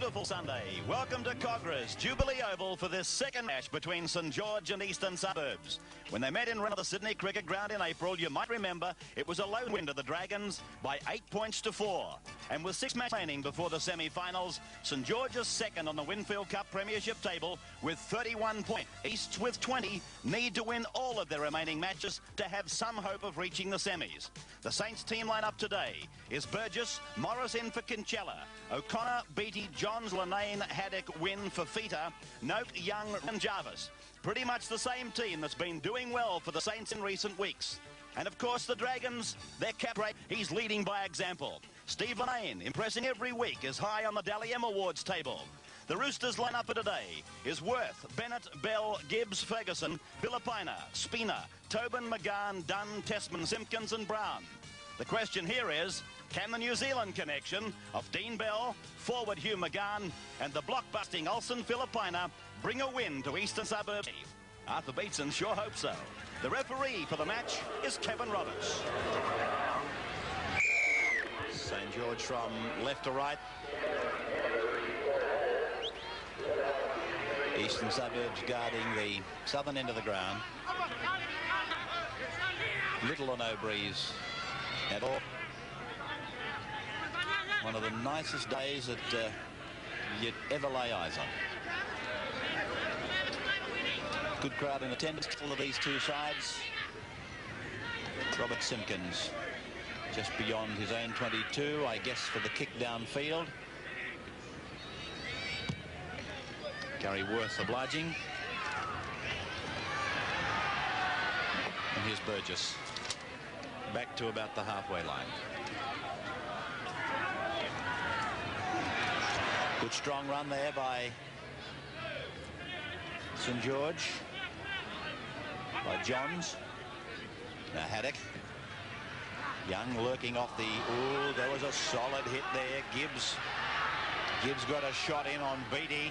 beautiful Sunday. Welcome to Kogarah's Jubilee Oval for this second match between St. George and Eastern Suburbs. When they met in front of the Sydney Cricket Ground in April, you might remember it was a lone win to the Dragons by 8 points to 4. And with 6 matches remaining before the semi-finals, St. George is second on the Winfield Cup Premiership table with 31 points. Easts with 20 need to win all of their remaining matches to have some hope of reaching the semis. The Saints team lineup today is Burgess, Morris in for Kinchella, O'Connor, Beattie, Johns, Lanane, Haddock, Wynn, Fafita, Noak, Young and Jarvis. Pretty much the same team that's been doing well for the Saints in recent weeks. And of course the Dragons, their captain, he's leading by example. Steve Lanane, impressing every week, is high on the Dally M Awards table. The Roosters lineup for today is Worth, Bennett, Bell, Gibbs, Ferguson, Filipina, Spina, Tobin, McGann, Dunn, Tessman, Simpkins and Brown. The question here is, can the New Zealand connection of Dean Bell, forward Hugh McGann and the block-busting Olsen Filipina bring a win to Eastern Suburbs? Arthur Beetson sure hopes so. The referee for the match is Kevin Roberts. St. George from left to right. Eastern Suburbs guarding the southern end of the ground. Little or no breeze at all. One of the nicest days that you'd ever lay eyes on. Good crowd in attendance for these two sides. Robert Simpkins just beyond his own 22, I guess, for the kick downfield. Gary Worth obliging. And here's Burgess. Back to about the halfway line. Good strong run there by St. George. By Johns. Now Haddock. Young lurking off the... Ooh, there was a solid hit there. Gibbs got a shot in on Beattie.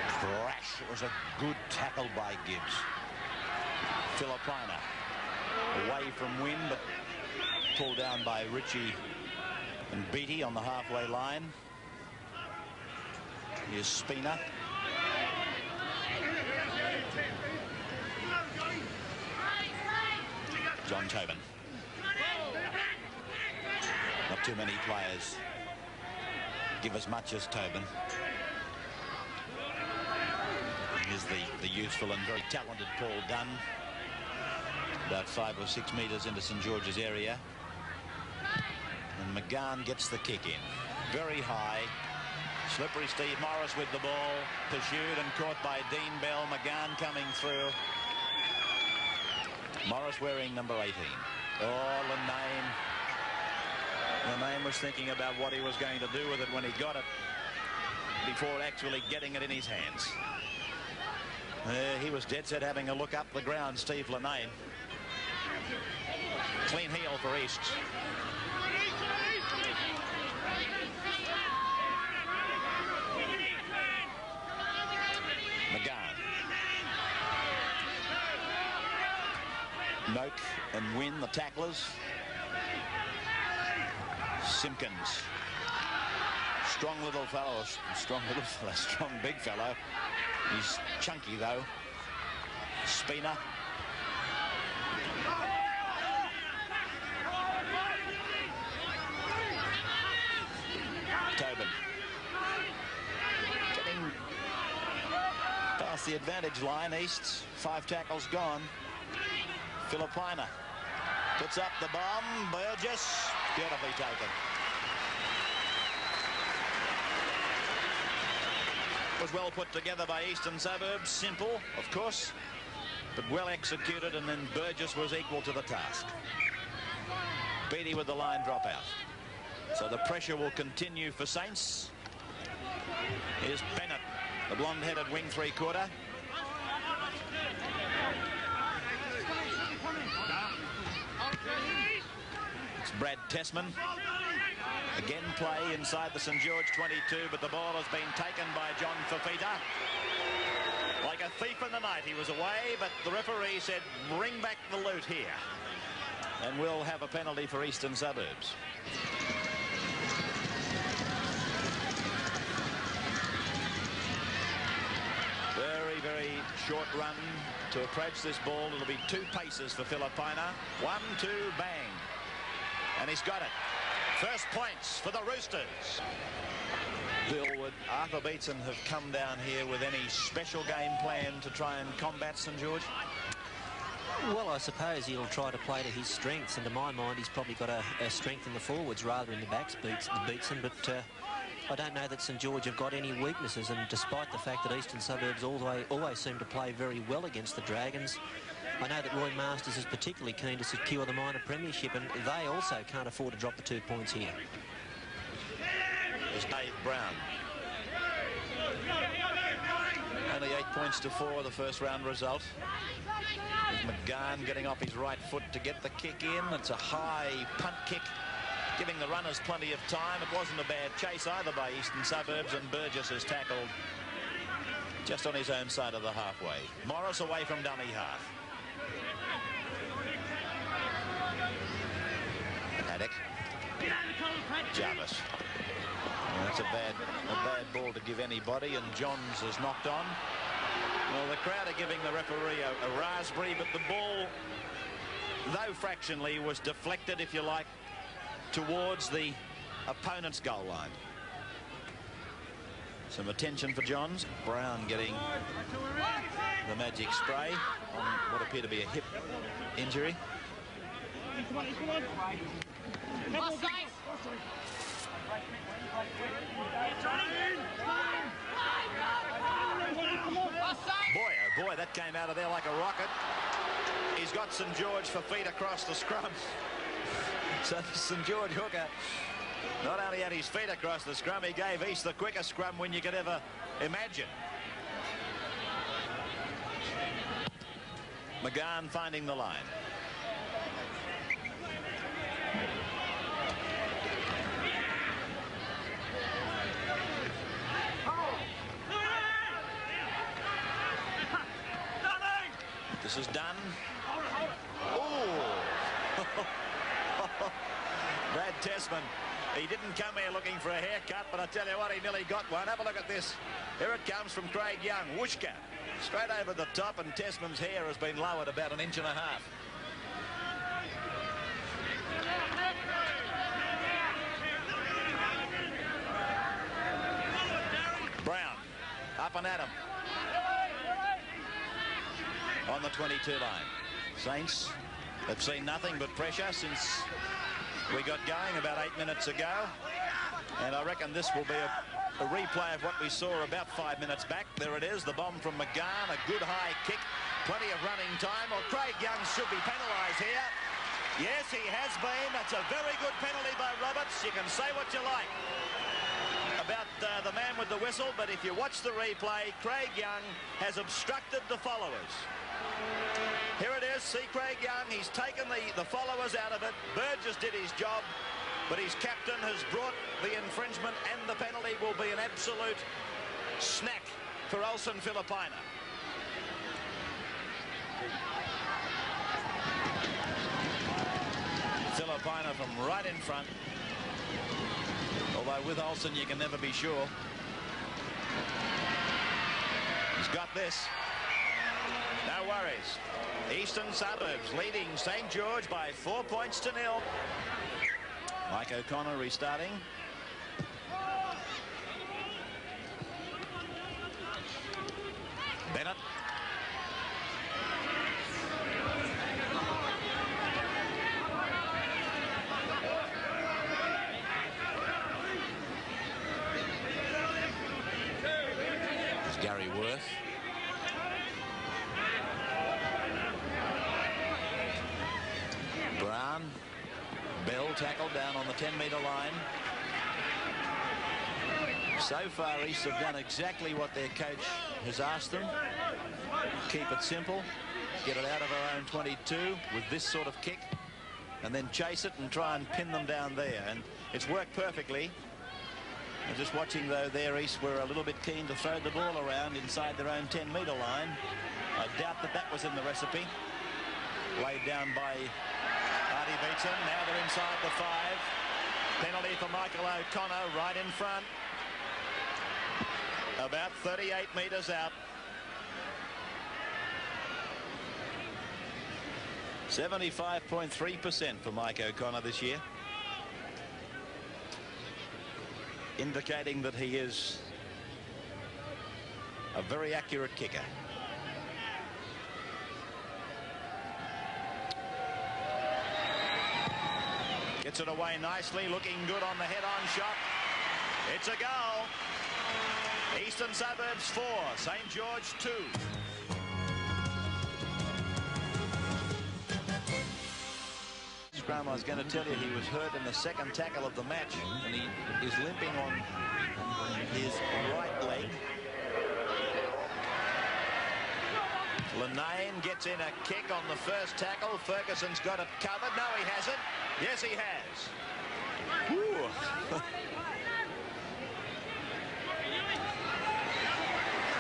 Crash. It was a good tackle by Gibbs. Filipina away from Wynn, but pulled down by Ritchie and Beattie on the halfway line. Here's Spina. John Tobin. Not too many players give as much as Tobin. Here's the youthful and very talented Paul Dunn. About 5 or 6 metres into St. George's area. And McGann gets the kick in. Very high. Slippery Steve Morris with the ball. Pursued and caught by Dean Bell. McGann coming through. Morris wearing number 18. Oh, Lanane was thinking about what he was going to do with it when he got it before actually getting it in his hands. He was dead set having a look up the ground, Steve Lanane. Clean heel for East. McGann. Noak and Wynn, the tacklers. Simpkins. Strong little fellow, strong big fellow. He's chunky though. Spina. Tobin. Getting past the advantage line. East, 5 tackles gone. Filipina puts up the bomb. Burgess, beautifully taken. Was well put together by Eastern Suburbs. Simple, of course, but well executed, and then Burgess was equal to the task. Beattie with the line dropout. So the pressure will continue for Saints. Here's Bennett, the blonde-headed wing three-quarter. It's Brad Tessman. Again play inside the St. George 22, but the ball has been taken by John Fafita. Like a thief in the night, he was away, but the referee said, bring back the loot here. And we'll have a penalty for Eastern Suburbs. short run to approach this ball. It'll be 2 paces for Filipina. 1, 2, bang. And he's got it. First points for the Roosters. Bill, would Arthur Beetson have come down here with any special game plan to try and combat St. George? Well, I suppose he'll try to play to his strengths, and to my mind he's probably got a strength in the forwards rather in the backs, Beetson, but I don't know that St. George have got any weaknesses, and despite the fact that Eastern Suburbs always seem to play very well against the Dragons, I know that Roy Masters is particularly keen to secure the minor premiership, and they also can't afford to drop the 2 points here. There's Dave Brown. Only 8 points to 4, the first round result. With McGahn getting off his right foot to get the kick in. It's a high punt kick, giving the runners plenty of time. It wasn't a bad chase either by Eastern Suburbs, and Burgess has tackled just on his own side of the halfway. Morris away from dummy half. Haddock. Jarvis. That's a bad ball to give anybody, and Johns is knocked on. Well, the crowd are giving the referee a raspberry, but the ball, though fractionally, was deflected, if you like, towards the opponent's goal line. Some attention for Johns. Brown getting the magic spray on what appeared to be a hip injury. Boy, oh boy, that came out of there like a rocket. He's got St. George for feet across the scrum. So the St. George hooker not only had his feet across the scrum, he gave East the quickest scrum when you could ever imagine. McGahn finding the line. This is done. Oh! Brad Tessman. He didn't come here looking for a haircut, but I tell you what, he nearly got one. Have a look at this. Here it comes from Craig Young. Whooshka. Straight over the top, and Tessman's hair has been lowered about 1.5 inches. Brown. Up and at him. On the 22 line. Saints have seen nothing but pressure since we got going about 8 minutes ago, and I reckon this will be a replay of what we saw about 5 minutes back. There it is, the bomb from McGahn, a good high kick, plenty of running time. Well, Craig Young should be penalised here. Yes, he has been. That's a very good penalty by Roberts. You can say what you like about the man with the whistle, but if you watch the replay, Craig Young has obstructed the followers. Here it is, see Craig Young, he's taken the followers out of it. Burgess did his job, but his captain has brought the infringement, and the penalty will be an absolute snack for Olsen Filipina. Filipina from right in front, although with Olsen you can never be sure. He's got this. No worries. Eastern Suburbs leading St. George by 4 points to 0. Mike O'Connor restarting. Bennett. There's Gary Worth. Brown. Bell tackled down on the 10-metre line. So far, East have done exactly what their coach has asked them. Keep it simple. Get it out of our own 22 with this sort of kick, and then chase it and try and pin them down there. And it's worked perfectly. And just watching, though, there, East were a little bit keen to throw the ball around inside their own 10-metre line. I doubt that that was in the recipe. Laid down by Artie Beetson. Now they're inside the 5. Penalty for Michael O'Connor right in front. About 38 metres out. 75.3% for Mike O'Connor this year, indicating that he is a very accurate kicker. Gets it away nicely, looking good on the head-on shot. It's a goal. Eastern Suburbs 4, St. George 2. Scrum, I was going to tell you, he was hurt in the second tackle of the match, and he is limping on his right leg. Linane gets in a kick on the first tackle. Ferguson's got it covered. No, he hasn't. Yes, he has. Ooh.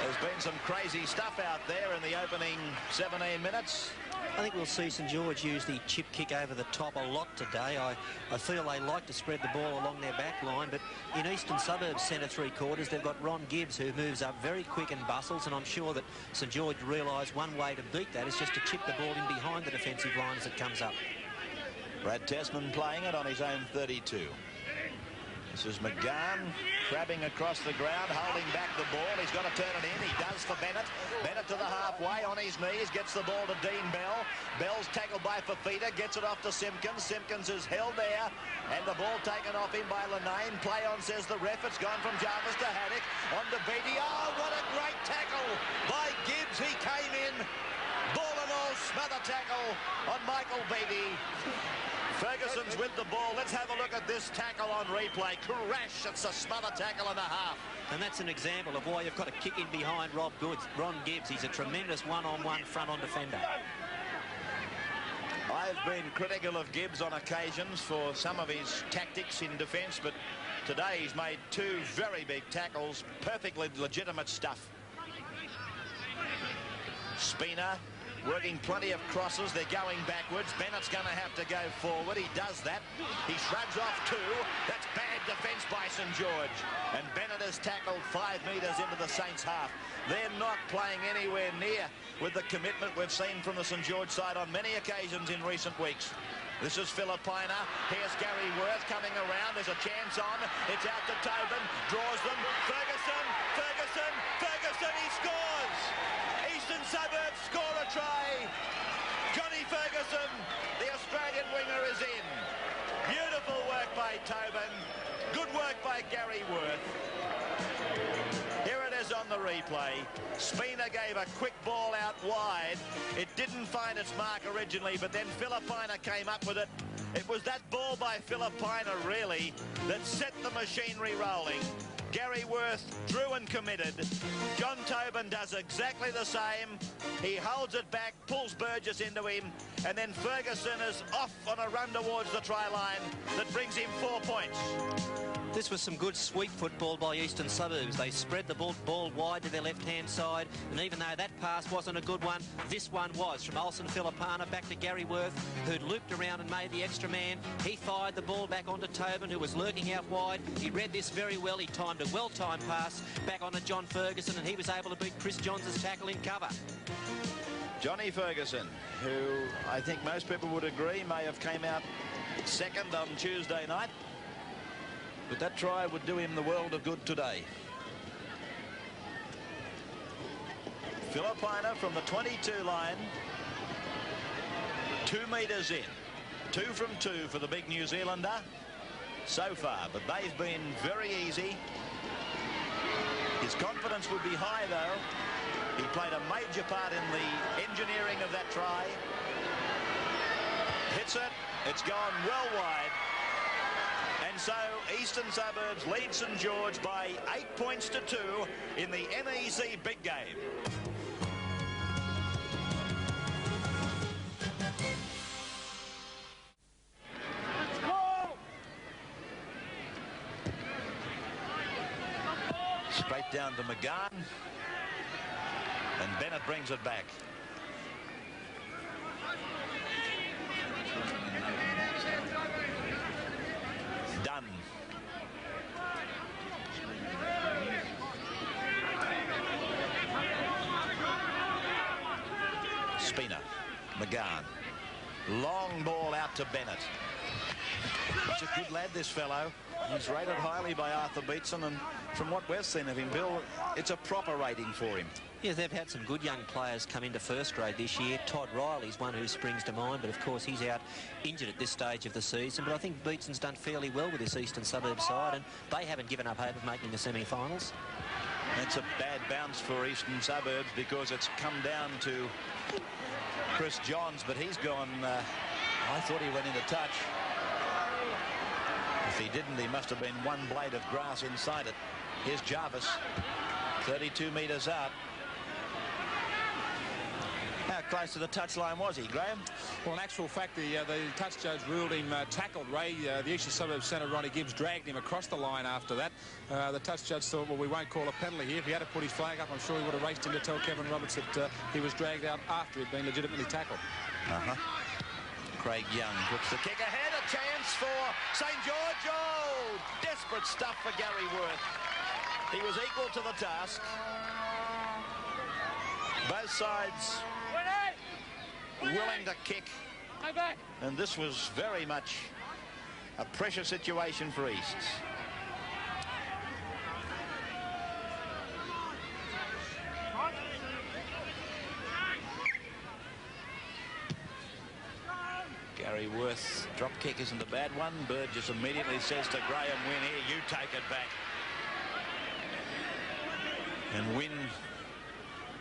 There's been some crazy stuff out there in the opening 17 minutes. I think we'll see St. George use the chip kick over the top a lot today. I feel they like to spread the ball along their back line, but in Eastern Suburbs centre three-quarters, they've got Ron Gibbs, who moves up very quick and bustles, and I'm sure that St. George realise one way to beat that is just to chip the ball in behind the defensive line as it comes up. Brad Tesman playing it on his own 32. This is McGann crabbing across the ground, holding back the ball. He's got to turn it in. He does for Bennett. Bennett to the halfway, on his knees, gets the ball to Dean Bell. Bell's tackled by Fafita, gets it off to Simpkins. Simpkins is held there, and the ball taken off him by Linane. Play on, says the ref. It's gone from Jarvis to Haddock. On to Beattie. Oh, what a great tackle by Gibbs. He came in. Ball and all, smother tackle on Michael Beattie. Ferguson's with the ball. Let's have a look at this tackle on replay. Crash, it's a smother tackle and a half. And that's an example of why you've got to kick in behind Ron Gibbs. He's a tremendous one-on-one front-on defender. I've been critical of Gibbs on occasions for some of his tactics in defence, but today he's made two very big tackles, perfectly legitimate stuff. Spina working plenty of crosses. They're going backwards. Bennett's going to have to go forward. He does that. He shrugs off two. That's bad defence by St. George. And Bennett has tackled 5 metres into the Saints' half. They're not playing anywhere near with the commitment we've seen from the St. George side on many occasions in recent weeks. This is Philippina. Here's Gary Worth coming around. There's a chance on. It's out to Tobin. Draws them. Ferguson. Ferguson. Ferguson. He scores. Eastern Suburbs score a try. Johnny Ferguson, the Australian winger, is in. Beautiful work by Tobin. Good work by Gary Worth. Here it is on the replay. Spina gave a quick ball out wide. It didn't find its mark originally, but then Philippina came up with it. It was that ball by Philippina, really, that set the machinery rolling. Gary Worth drew and committed. John Tobin does exactly the same. He holds it back, pulls Burgess into him, and then Ferguson is off on a run towards the try line that brings him 4 points. This was some good sweep football by Eastern Suburbs. They spread the ball wide to their left-hand side, and even though that pass wasn't a good one, this one was. From Olsen Philippina back to Gary Worth, who'd looped around and made the extra man. He fired the ball back onto Tobin, who was lurking out wide. He read this very well. He timed a well-timed pass back onto John Ferguson, and he was able to beat Chris Johns' tackle in cover. Johnny Ferguson, who I think most people would agree may have came out second on Tuesday night, but that try would do him the world of good today. Philippina from the 22 line, 2 metres in. 2 from 2 for the big New Zealander so far, but they've been very easy. His confidence would be high, though. He played a major part in the engineering of that try. Hits it. It's gone well wide. And so Eastern Suburbs lead St. George by 8 points to 2 in the NEC big game. Straight down to McGann, and Bennett brings it back. Done. Spina, McGann, Long ball out to Bennett. He's a good lad, this fellow. He's rated highly by Arthur Beetson, and from what we've seen of him, Bill, it's a proper rating for him. Yeah, they've had some good young players come into first grade this year. Todd Riley's one who springs to mind, but of course he's out injured at this stage of the season. But I think Beetson's done fairly well with this Eastern Suburbs side, and they haven't given up hope of making the semi-finals. That's a bad bounce for Eastern Suburbs because it's come down to Chris Johns, but he's gone. I thought he went into touch. If he didn't, he must have been one blade of grass inside it. Here's Jarvis, 32 metres out. How close to the touchline was he, Graham? Well, in actual fact, the touch judge ruled him tackled. Ray, the Eastern Suburbs centre, Ronnie Gibbs, dragged him across the line after that. The touch judge thought, well, we won't call a penalty here. If he had to put his flag up, I'm sure he would have raced in to tell Kevin Roberts that he was dragged out after he'd been legitimately tackled. Craig Young puts the kick ahead. A chance for St. George. Oh, desperate stuff for Gary Worth. He was equal to the task. Both sides willing to kick. And this was very much a pressure situation for Easts. Gary Worth's drop kick isn't a bad one. Burgess immediately says to Graham Wynn, here, you take it back. And Wynn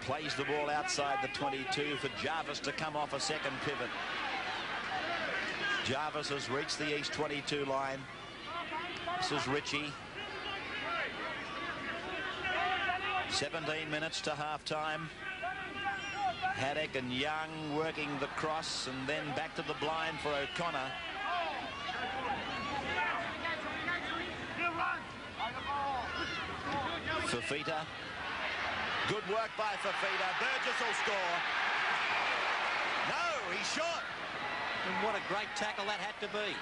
plays the ball outside the 22 for Jarvis to come off a second pivot. Jarvis has reached the East 22 line. This is Ritchie. 17 minutes to half-time. Haddock and Young working the cross and then back to the blind for O'Connor. Fafita. Good work by Fafita. Burgess will score. No, he shot. And what a great tackle that had to be.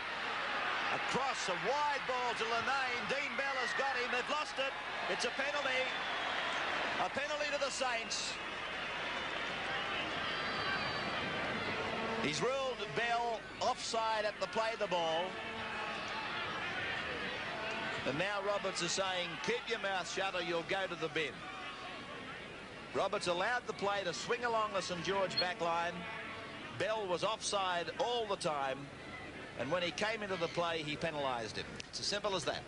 A cross, a wide ball to Linane. Dean Bell has got him. They've lost it. It's a penalty. A penalty to the Saints. He's ruled Bell offside at the play the ball. And now Roberts is saying, keep your mouth shut or you'll go to the bin. Roberts allowed the play to swing along the St. George back line. Bell was offside all the time. And when he came into the play, he penalised him. It's as simple as that.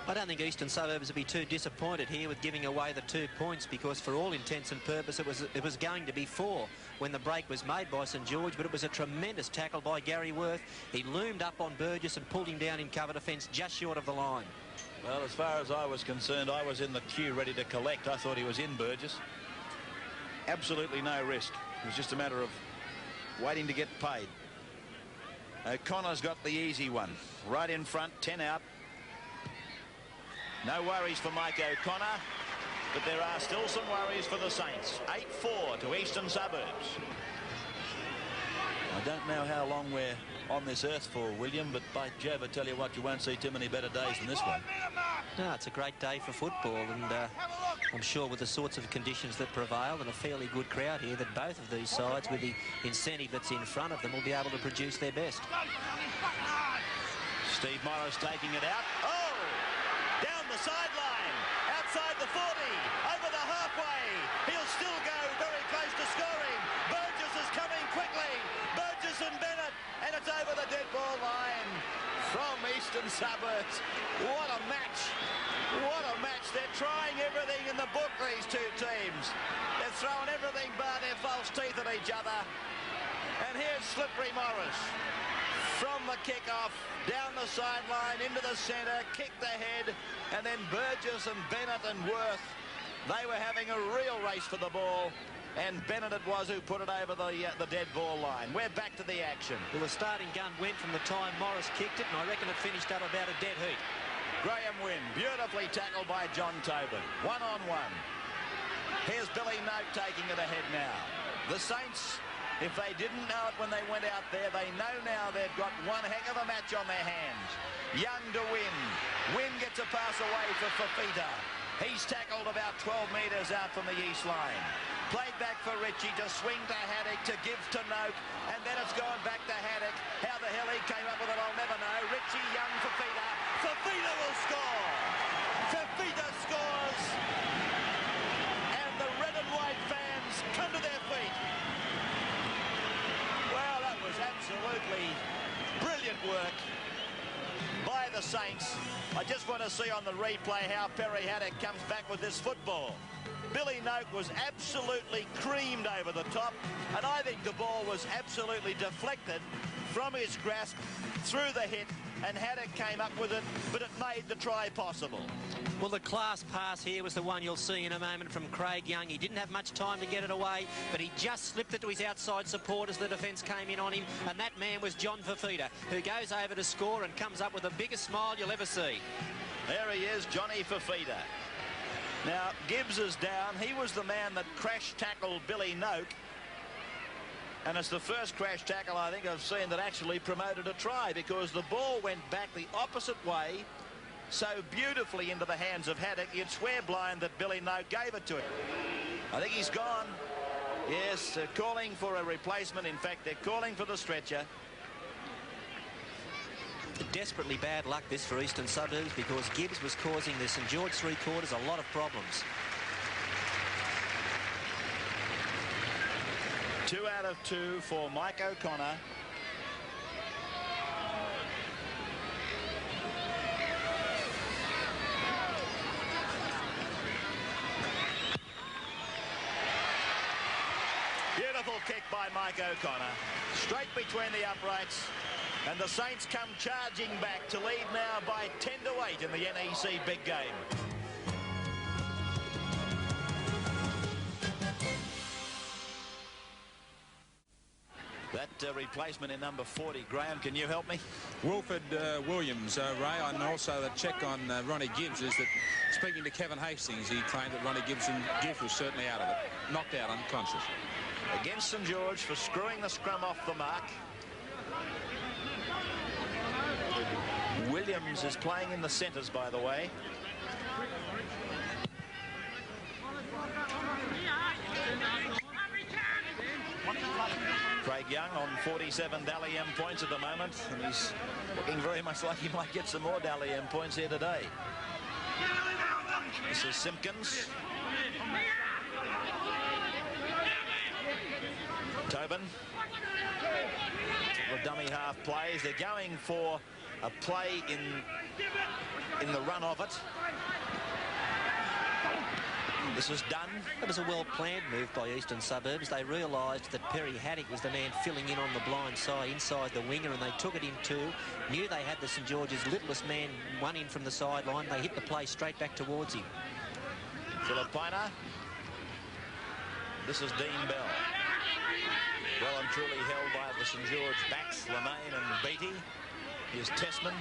I don't think Eastern Suburbs would be too disappointed here with giving away the 2 points, because for all intents and purposes it was going to be 4 when the break was made by St. George, but it was a tremendous tackle by Gary Worth. He loomed up on Burgess and pulled him down in cover defence just short of the line. Well, as far as I was concerned, I was in the queue ready to collect. I thought he was in, Burgess. Absolutely no risk. It was just a matter of waiting to get paid. O'Connor's got the easy one. Right in front, 10 out. No worries for Mike O'Connor, but there are still some worries for the Saints. 8-4 to Eastern Suburbs. I don't know how long we're on this earth for, William, but by Jove, I tell you what, you won't see too many better days than this one. No, it's a great day for football, and I'm sure with the sorts of conditions that prevail and a fairly good crowd here, that both of these sides, with the incentive that's in front of them, will be able to produce their best. Steve Morris taking it out. Oh! Down the sideline, outside the 40, over the halfway. He'll still go very close to scoring. Burgess is coming quickly. Burgess and Bennett, and it's over the dead ball line from Eastern Suburbs. What a match. What a match. They're trying everything in the book, these two teams. They're throwing everything bar their false teeth at each other. And here's Slippery Morris. From the kick-off, down the sideline, into the centre, kicked ahead, and then Burgess and Bennett and Worth, they were having a real race for the ball, and Bennett it was who put it over the dead ball line. We're back to the action. Well, the starting gun went from the time Morris kicked it, and I reckon it finished up about a dead heat. Graham Wynn, beautifully tackled by John Tobin. 1-on-1. Here's Billy Note taking it ahead now. The Saints, if they didn't know it when they went out there, they know now they've got one heck of a match on their hands. Young to Wynn. Wynn gets a pass away for Fafita. He's tackled about 12 metres out from the east line. Played back for Ritchie to swing to Haddock, to give to Noak, and then it's gone back to Haddock. How the hell he came up with it, I'll never know. Ritchie, young Fafita. Fafita will score! Fafita scores! And the red and white fans come to their feet. Well, that was absolutely brilliant work by the Saints. I just want to see on the replay how Perry Haddock comes back with this football. Billy Noak was absolutely creamed over the top, and I think the ball was absolutely deflected from his grasp through the hit, and Haddock came up with it, but it made the try possible. Well, the class pass here was the one you'll see in a moment from Craig Young. He didn't have much time to get it away, but he just slipped it to his outside support as the defence came in on him, and that man was John Fafita, who goes over to score and comes up with the biggest smile you'll ever see. There he is, Johnny Fafita. Now, Gibbs is down. He was the man that crash-tackled Billy Noak. And it's the first crash tackle I think I've seen that actually promoted a try, because the ball went back the opposite way so beautifully into the hands of Haddock, you'd swear blind that Billy Noak gave it to him. I think he's gone. Yes, they're calling for a replacement. In fact, they're calling for the stretcher. Desperately bad luck this for Eastern Suburbs, because Gibbs was causing the St. George three-quarters a lot of problems. 2 out of 2 for Mike O'Connor. Beautiful kick by Mike O'Connor. Straight between the uprights. And the Saints come charging back to lead now by 10-8 in the NEC big game. That replacement in number 40, Graham, can you help me? Wilfred Williams, Ray, and also the check on Ronnie Gibbs is that, speaking to Kevin Hastings, he claimed that Ronnie Gibbs was certainly out of it, knocked out unconscious. Against St. George for screwing the scrum off the mark. Williams is playing in the centres, by the way. Craig Young on 47 Dally M points at the moment, and he's looking very much like he might get some more Dally M points here today. This is Simpkins. Tobin. The dummy half plays. They're going for a play in the run of it. This is done. It was a well-planned move by Eastern Suburbs. They realised that Perry Haddock was the man filling in on the blind side inside the winger, and they took it in two. Knew they had the St. George's littlest man one in from the sideline. They hit the play straight back towards him. Filipina. This is Dean Bell. Well and truly held by the St. George backs, Lemaine and Beattie. Here's Tessman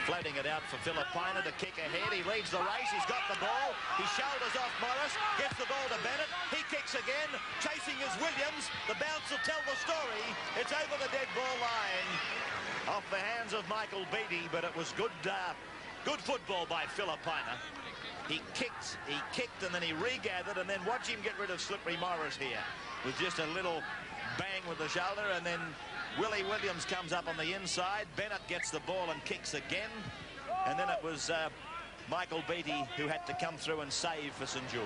floating it out for Filipina to kick ahead. He leads the race. He's got the ball. He shoulders off Morris. Gets the ball to Bennett. He kicks again. Chasing is Williams. The bounce will tell the story. It's over the dead ball line. Off the hands of Michael Beattie, but it was good football by Filipina. He kicked, and then he regathered, and then watch him get rid of Slippery Morris here with just a little bang with the shoulder, and then Willie Williams comes up on the inside. Bennett gets the ball and kicks again, and then it was Michael Beattie who had to come through and save for St. George.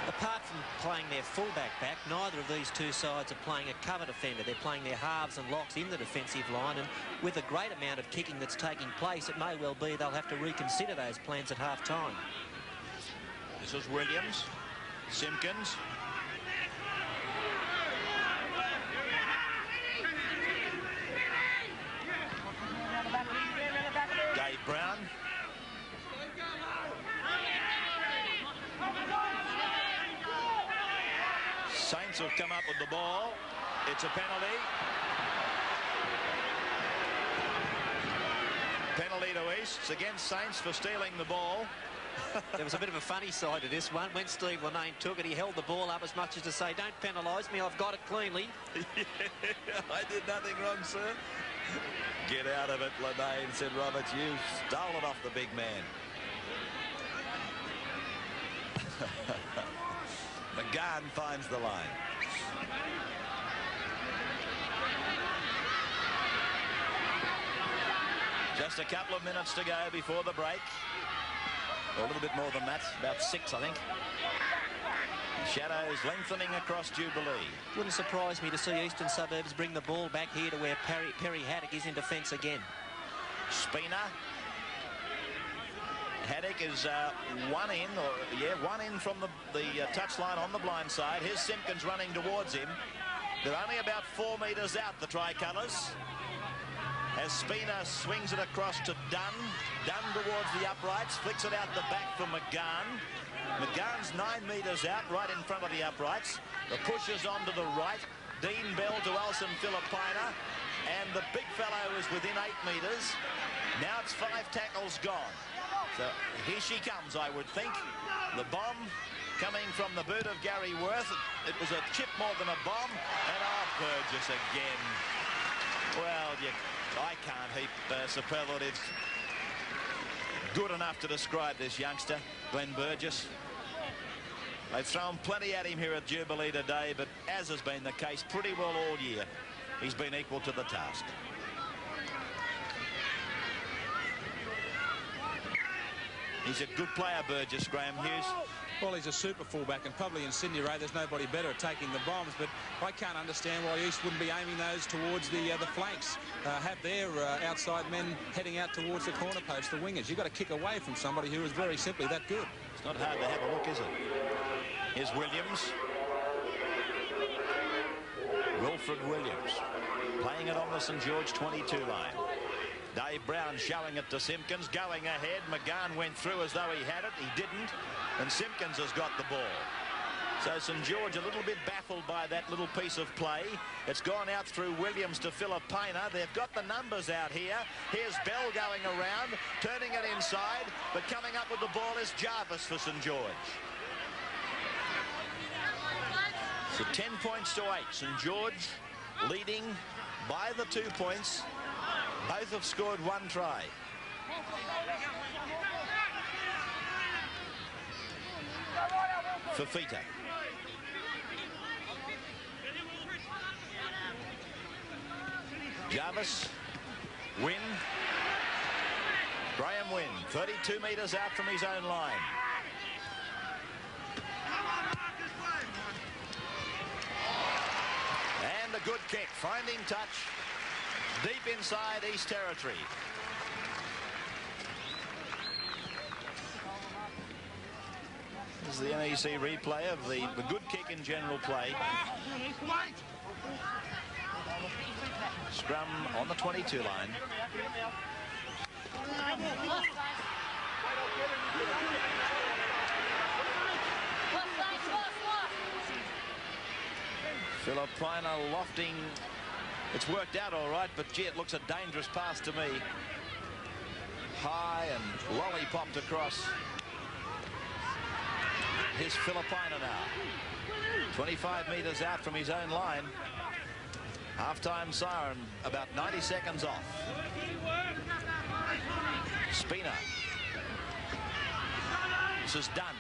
Apart from playing their fullback back, neither of these two sides are playing a cover defender. They're playing their halves and locks in the defensive line, and with a great amount of kicking that's taking place, it may well be they'll have to reconsider those plans at half-time. This is Williams. Simpkins. Dave Brown. Saints have come up with the ball. It's a penalty. Penalty to East. It's against Saints for stealing the ball. There was a bit of a funny side to this one. When Steve Lemaine took it, he held the ball up as much as to say, don't penalise me, I've got it cleanly. Yeah, I did nothing wrong, sir. Get out of it, Lemaine, said Roberts. You stole it off the big man. McGann finds the line. Just a couple of minutes to go before the break. Or a little bit more than that, about 6, I think. Shadows lengthening across Jubilee. Wouldn't surprise me to see Eastern Suburbs bring the ball back here to where Perry Haddock is in defence again. Spina. Haddock is one in from the touchline on the blind side. Here's Simpkins running towards him. They're only about 4 metres out, the tricolours. As Spina swings it across to Dunn. Dunn towards the uprights, flicks it out the back for McGann. McGann's 9 metres out, right in front of the uprights. The push is on to the right. Dean Bell to Elson Filipina. And the big fellow is within 8 metres. Now it's 5 tackles gone. So here she comes, I would think. The bomb coming from the boot of Gary Worth. It was a chip more than a bomb. And Burgess again. Well, I can't heap superlatives good enough to describe this youngster, Glenn Burgess. They've thrown plenty at him here at Jubilee today, but as has been the case pretty well all year, he's been equal to the task. He's a good player, Burgess, Graham Hughes. Well, he's a super fullback, and probably in Sydney, Ray, there's nobody better at taking the bombs, but I can't understand why East wouldn't be aiming those towards the flanks, have their outside men heading out towards the corner post, the wingers. You've got to kick away from somebody who is very simply that good. It's not hard to have a look, is it? Here's Williams. Wilfred Williams playing it on the St. George 22 line. Dave Brown showing it to Simpkins, going ahead. McGann went through as though he had it. He didn't. And Simpkins has got the ball. So St. George a little bit baffled by that little piece of play. It's gone out through Williams to Filipina. They've got the numbers out here. Here's Bell going around, turning it inside. But coming up with the ball is Jarvis for St. George. So 10 points to 8. St. George leading by the 2 points. Both have scored 1 try. Fafita. Jarvis. Wynn. Graham Wynn, 32 metres out from his own line. And a good kick, finding touch. Deep inside East Territory. This is the NEC replay of the good kick in general play. Scrum on the 22 line. Filipina lofting. It's worked out all right, but gee, it looks a dangerous pass to me. High and lollipopped across. Here's Filipina now. 25 metres out from his own line. Half-time siren, about 90 seconds off. Spina. This is done.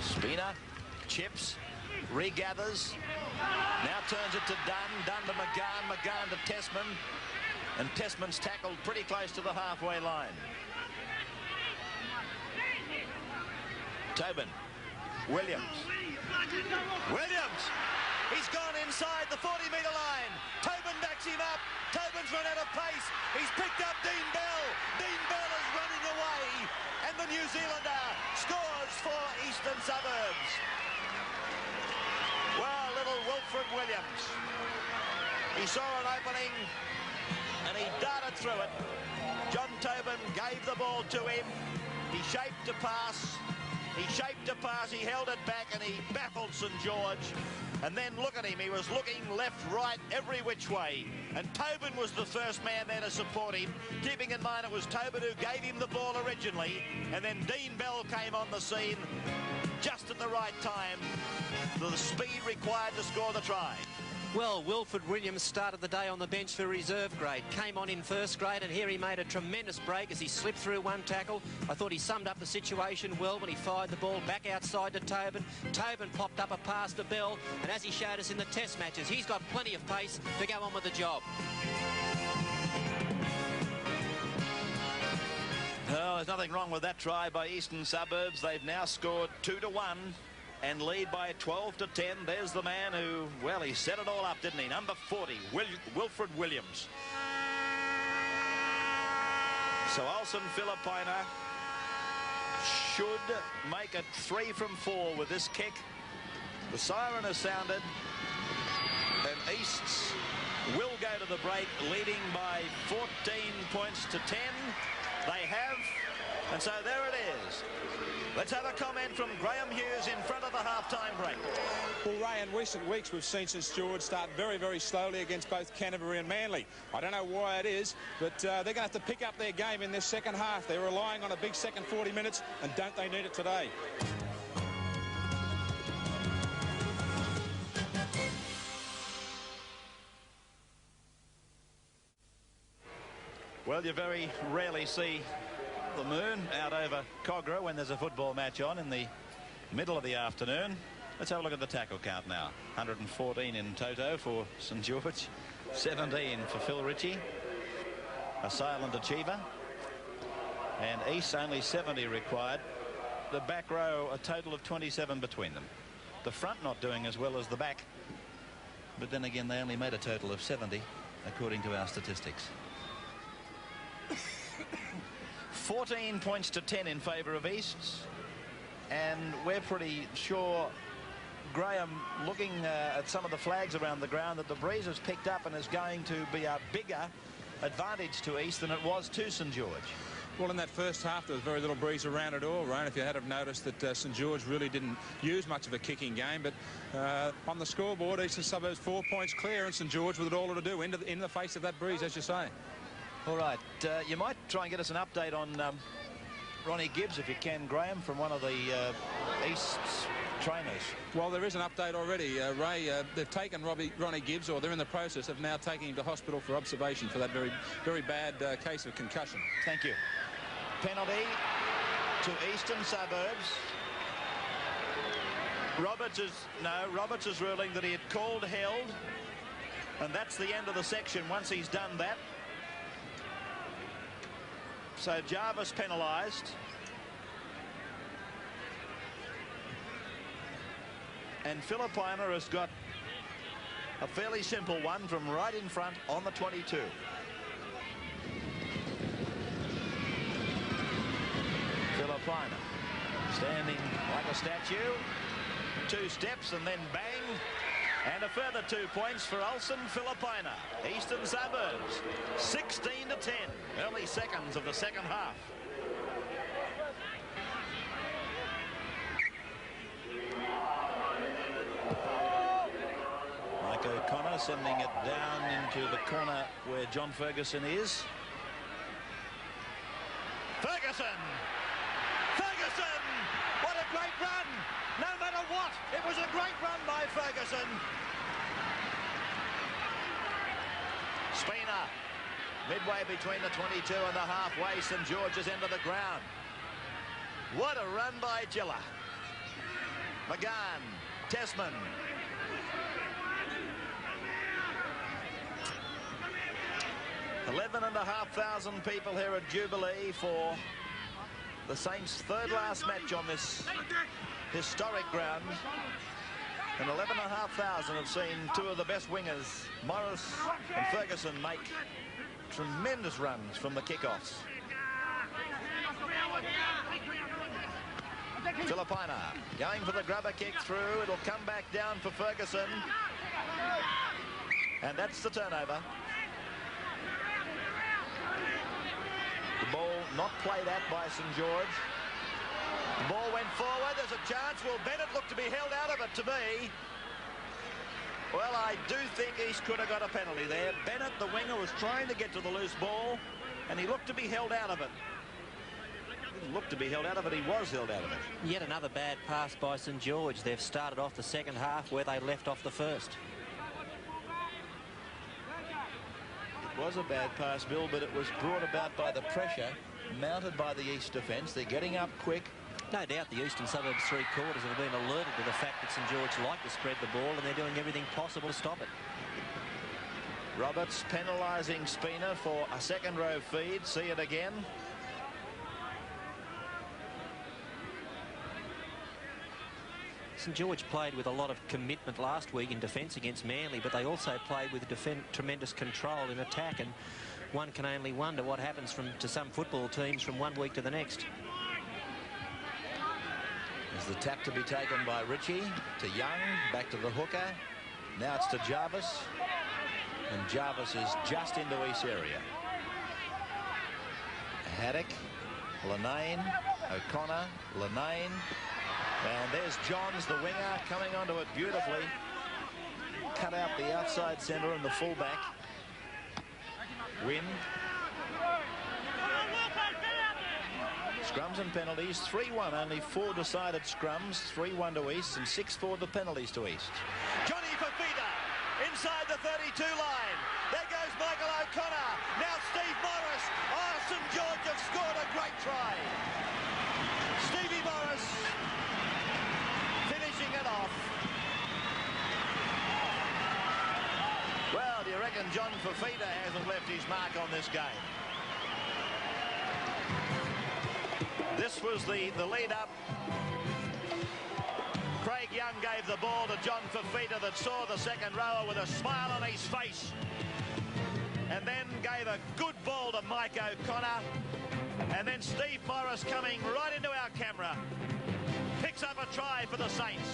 Spina chips, regathers, now turns it to Dunn, Dunn to McGann, McGann to Tessman, and Tessman's tackled pretty close to the halfway line. Tobin, Williams, he's gone inside the 40-metre line. Tobin backs him up. Tobin's run out of pace. He's picked up Dean Bell. Dean Bell is running away, and the New Zealander scores for Eastern Suburbs. Well, little Wilfred Williams. He saw an opening, and he darted through it. John Tobin gave the ball to him. He shaped a pass. He held it back, and he baffled St. George. And then look at him, he was looking left, right, every which way. And Tobin was the first man there to support him, keeping in mind it was Tobin who gave him the ball originally. And then Dean Bell came on the scene just at the right time, for the speed required to score the try. Well, Wilfred Williams started the day on the bench for reserve grade. Came on in first grade, and here he made a tremendous break as he slipped through one tackle. I thought he summed up the situation well when he fired the ball back outside to Tobin. Tobin popped up a pass to Bell, and as he showed us in the test matches, he's got plenty of pace to go on with the job. Oh, there's nothing wrong with that try by Eastern Suburbs. They've now scored 2-1 and lead by 12-10. There's the man who, well, he set it all up, didn't he? Number 40, Wilfred Williams. So Olsen Filipina should make it 3 from 4 with this kick. The siren has sounded, and Easts will go to the break, leading by 14 points to 10. They have, and so there it is. Let's have a comment from Graham Hughes in front of the half-time break. Well, Ray, in recent weeks we've seen St. George start very, very slowly against both Canterbury and Manly. I don't know why it is, but they're going to have to pick up their game in this second half. They're relying on a big second 40 minutes, and don't they need it today? Well, you very rarely see the moon out over Kogarah when there's a football match on in the middle of the afternoon. Let's have a look at the tackle count now. 114 in toto for St. George, 17 for Phil Ritchie, a silent achiever, and East only 70 required. The back row a total of 27 between them. The front not doing as well as the back, but then again they only made a total of 70 according to our statistics. 14 points to 10 in favour of Easts, and we're pretty sure, Graham, looking at some of the flags around the ground, that the breeze has picked up and is going to be a bigger advantage to East than it was to St. George. Well, in that first half there was very little breeze around at all, Ryan. If you had have noticed that St. George really didn't use much of a kicking game, but on the scoreboard Eastern Suburbs 4 points clear, and St. George with it all to do in the face of that breeze, as you say. All right, you might try and get us an update on Ronnie Gibbs, if you can, Graham, from one of the East's trainers. Well, there is an update already, Ray. They've taken Ronnie Gibbs, or they're in the process of now taking him to hospital for observation for that very, very bad case of concussion. Thank you. Penalty to Eastern Suburbs. Roberts is ruling that he had called held, and that's the end of the section once he's done that. So Jarvis penalised. And Filipina has got a fairly simple one from right in front on the 22. Filipina standing like a statue. 2 steps and then bang. And a further 2 points for Olsen Filipina. Eastern Suburbs 16 to 10. Early seconds of the second half. Mike O'Connor sending it down into the corner where John Ferguson is. Ferguson! Ferguson! What a great run! No matter what, it was a great run by Ferguson. Spina, midway between the 22 and the halfway, St. George's end of the ground. What a run by Gilla. McGann, Tesman. $11,500 people here at Jubilee for the Saints' third last match on this historic ground, and 11,500 have seen 2 of the best wingers, Morris and Ferguson, make tremendous runs from the kickoffs. Filipina going for the grubber kick through. It'll come back down for Ferguson, and that's the turnover. The ball not played at by St. George. The ball went forward. There's a chance. Will Bennett look to be held out of it to me? Well, I do think East could have got a penalty there. Bennett, the winger, was trying to get to the loose ball, and he looked to be held out of it. Didn't look to be held out of it. He was held out of it. Yet another bad pass by St. George. They've started off the second half where they left off the first. was a bad pass, Bill, but it was brought about by the pressure mounted by the East defence. They're getting up quick. No doubt the Eastern Suburbs three-quarters have been alerted to the fact that St. George like to spread the ball, and they're doing everything possible to stop it. Roberts penalising Spina for a second-row feed. See it again. St. George played with a lot of commitment last week in defence against Manly, but they also played with tremendous control in attack, and one can only wonder what happens to some football teams from one week to the next. There's the tap to be taken by Ritchie to Young, back to the hooker. Now it's to Jarvis, and Jarvis is just into East area. Haddock, Linane, O'Connor, Linane. And there's Johns, the winger, coming onto it beautifully. Cut out the outside centre and the fullback. Win. Scrums and penalties, 3-1. Only 4 decided scrums, 3-1 to East and 6-4 the penalties to East. Johnny Fafita inside the 32 line. There goes Michael O'Connor. Now Steve Morris. Oh, St. George have scored a great try. Stevie Morris finishing it off. Well, do you reckon John Fafita hasn't left his mark on this game? This was the lead up. Craig Young gave the ball to John Fafita that saw the second rower with a smile on his face, and then gave a good ball to Mike O'Connor, and then Steve Morris coming right into our camera picks up a try for the Saints.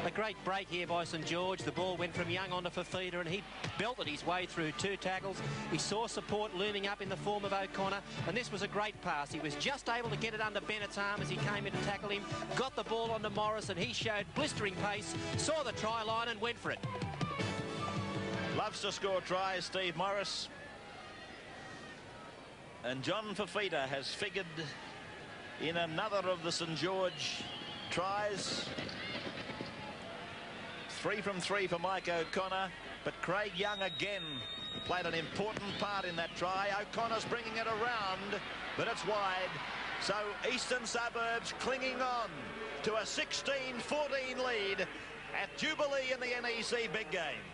A great break here by St. George. The ball went from Young onto Fafita, and he belted his way through 2 tackles. He saw support looming up in the form of O'Connor, and this was a great pass. He was just able to get it under Bennett's arm as he came in to tackle him, got the ball onto Morris, and he showed blistering pace, saw the try line and went for it. Loves to score tries, Steve Morris. And John Fafita has figured in another of the St. George tries. 3 from 3 for Mike O'Connor, but Craig Young again played an important part in that try. O'Connor's bringing it around, but it's wide. So Eastern Suburbs clinging on to a 16-14 lead at Jubilee in the NEC big game.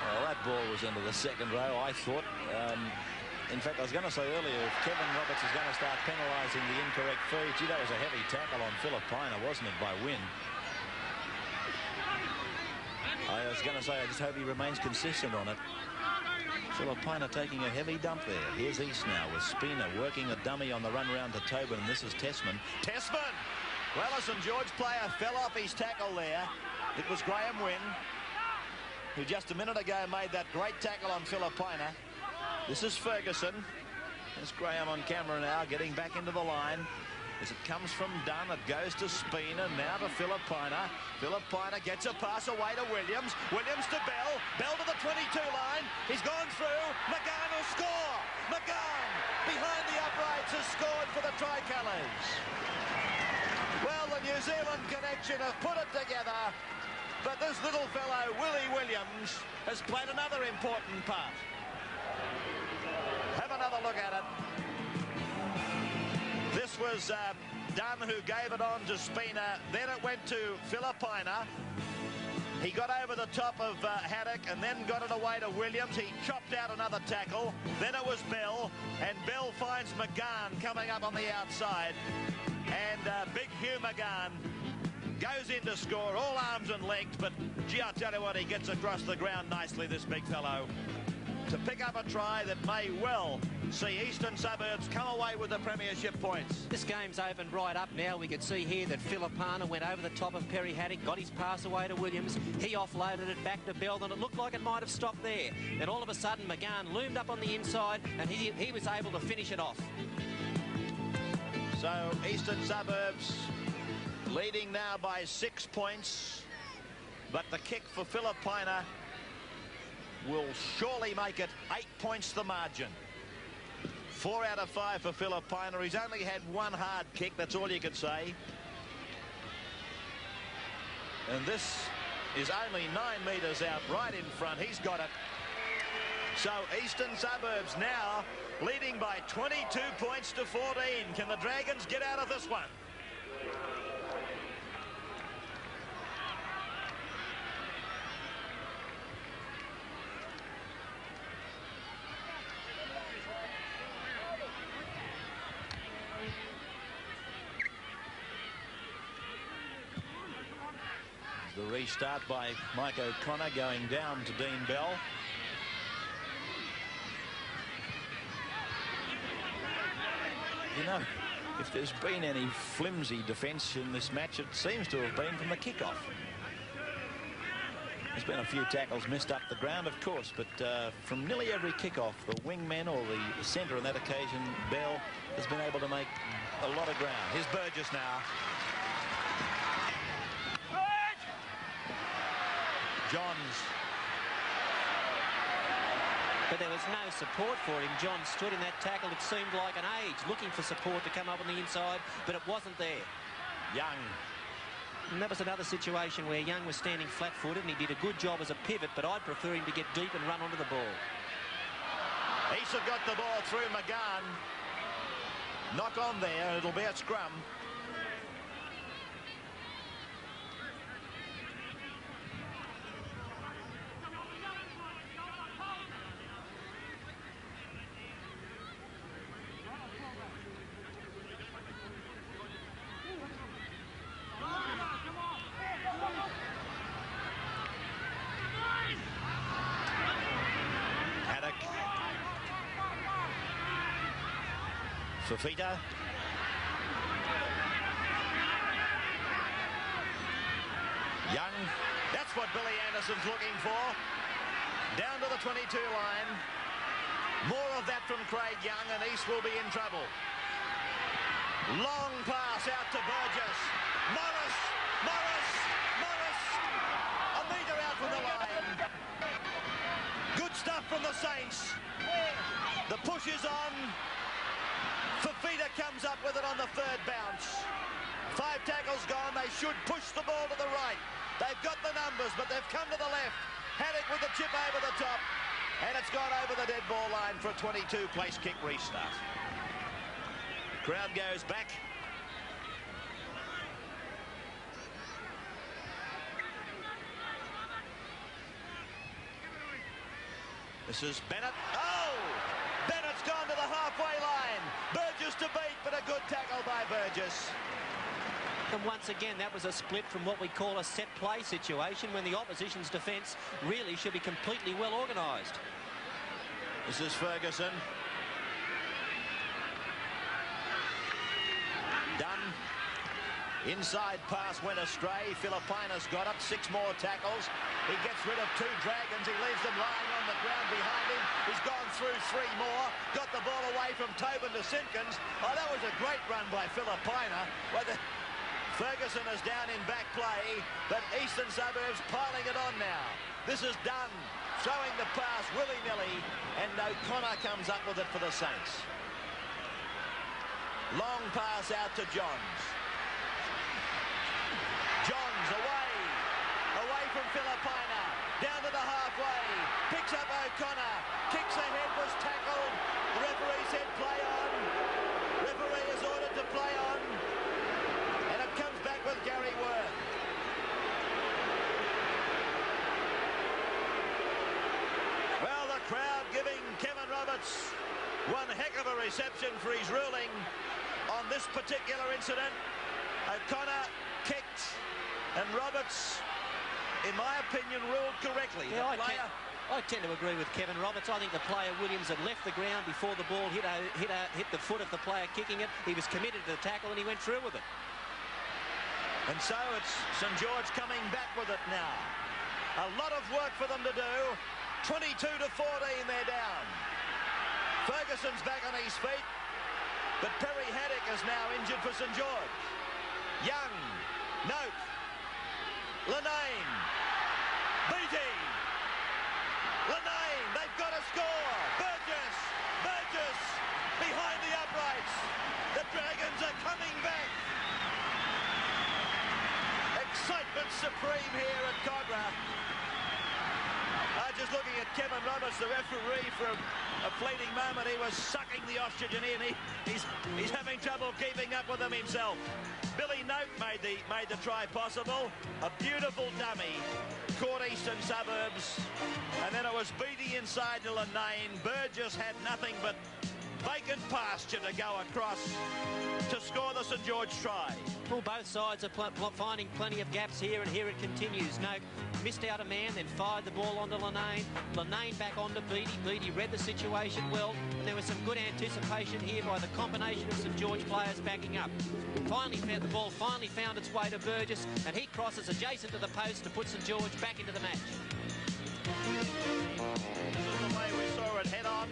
Well, that ball was into the second row, I thought. In fact, I was going to say earlier, if Kevin Roberts is going to start penalising the incorrect feed, gee, that was a heavy tackle on Philippina, wasn't it, by Wynn? I was going to say, I just hope he remains consistent on it. Philippina taking a heavy dump there. Here's East now with Spina working a dummy on the run round to Tobin, and this is Tessman. Tessman! Well, a St. George player fell off his tackle there. It was Graham Wynn, who just a minute ago made that great tackle on Philippina. This is Ferguson. There's Graham on camera now, getting back into the line. As it comes from Dunn, it goes to Spina, now to Philippina. Philippina gets a pass away to Williams. Williams to Bell. Bell to the 22 line. He's gone through. McGann will score. McGann, behind the uprights, has scored for the Tricolours. Well, the New Zealand connection have put it together. But this little fellow, Willie Williams, has played another important part. Have another look at it. This was Dunn who gave it on to Spina. Then it went to Philippina. He got over the top of Haddock and then got it away to Williams. He chopped out another tackle. Then it was Bell, and Bell finds McGann coming up on the outside. And big Hugh McGann goes in to score, all arms and legs, but gee, I'll tell you what, he gets across the ground nicely, this big fellow, to pick up a try that may well see Eastern Suburbs come away with the premiership points. This game's opened right up now. We could see here that Philippina went over the top of Perry Haddock, got his pass away to Williams. He offloaded it back to Bell, and it looked like it might have stopped there. Then all of a sudden, McGann loomed up on the inside, and he was able to finish it off. So Eastern Suburbs leading now by 6 points, but the kick for Philippina will surely make it 8 points the margin. 4 out of 5 for Filipina. He's only had one hard kick, that's all you could say. And this is only 9 metres out, right in front. He's got it. So Eastern Suburbs now leading by 22 points to 14. Can the Dragons get out of this one? The restart by Mike O'Connor going down to Dean Bell. You know, if there's been any flimsy defence in this match, it seems to have been from the kickoff. There's been a few tackles missed up the ground, of course, but from nearly every kickoff, the wingman or the centre on that occasion, Bell, has been able to make a lot of ground. Here's Burgess now. Johns. But there was no support for him. John stood in that tackle. It seemed like an age, looking for support to come up on the inside, but it wasn't there. Young. And that was another situation where Young was standing flat-footed, and he did a good job as a pivot, but I'd prefer him to get deep and run onto the ball. East have got the ball through McGann. Knock on there, it'll be a scrum. Fafita. Young. That's what Billy Anderson's looking for. Down to the 22 line. More of that from Craig Young, and East will be in trouble. Long pass out to Burgess. Morris. A metre out from the line. Good stuff from the Saints. The push is on. Fafita comes up with it on the third bounce. 5 tackles gone. They should push the ball to the right. They've got the numbers, but they've come to the left. Haddock with the chip over the top. And it's gone over the dead ball line for a 22-place kick restart. Crowd goes back. This is Bennett. Oh! Bennett's gone to the halfway line. Burgess to beat, but a good tackle by Burgess. And once again, that was a split from what we call a set play situation when the opposition's defence really should be completely well organised. This is Ferguson. Done. Inside pass went astray. Filipina's got it. 6 more tackles. He gets rid of 2 Dragons. He leaves them lying on the ground behind him. He's gone through 3 more. Got the ball away from Tobin to Simpkins. Oh, that was a great run by Filipina. Ferguson is down in back play, but Eastern Suburbs piling it on now. This is done. Throwing the pass willy-nilly, and O'Connor comes up with it for the Saints. Long pass out to Johns. Johns away from Filipina, down to the halfway, picks up O'Connor, kicks ahead, was tackled. The referee said play on. Referee is ordered to play on, and it comes back with Gary Worth. Well, the crowd giving Kevin Roberts one heck of a reception for his ruling on this particular incident. O'Connor kicked, and Roberts, in my opinion, ruled correctly. Yeah, I tend to agree with Kevin Roberts. I think the player Williams had left the ground before the ball hit the foot of the player kicking it. He was committed to the tackle and he went through with it. And so it's St. George coming back with it now. A lot of work for them to do. 22 to 14, they're down. Ferguson's back on his feet, but Perry Haddock is now injured for St. George. Young, Note, Lenane, Beatty, Lenane, they've got to score. Burgess, behind. Moments supreme here at Kogarah. Just looking at Kevin Roberts, the referee, for a fleeting moment, he was sucking the oxygen in. He's having trouble keeping up with them himself. Billy Noak made the try possible. A beautiful dummy caught Eastern Suburbs, and then it was Beattie inside to Lanane. Burgess had nothing but vacant pasture to go across to score the St. George try. Well, both sides are finding plenty of gaps here, and here it continues. No, missed out a man, then fired the ball onto Lanane. Lanane back onto Beattie. Beattie read the situation well, and there was some good anticipation here by the combination of St. George players backing up. The ball finally found its way to Burgess, and he crosses adjacent to the post to put St. George back into the match. This is the way we saw it head on.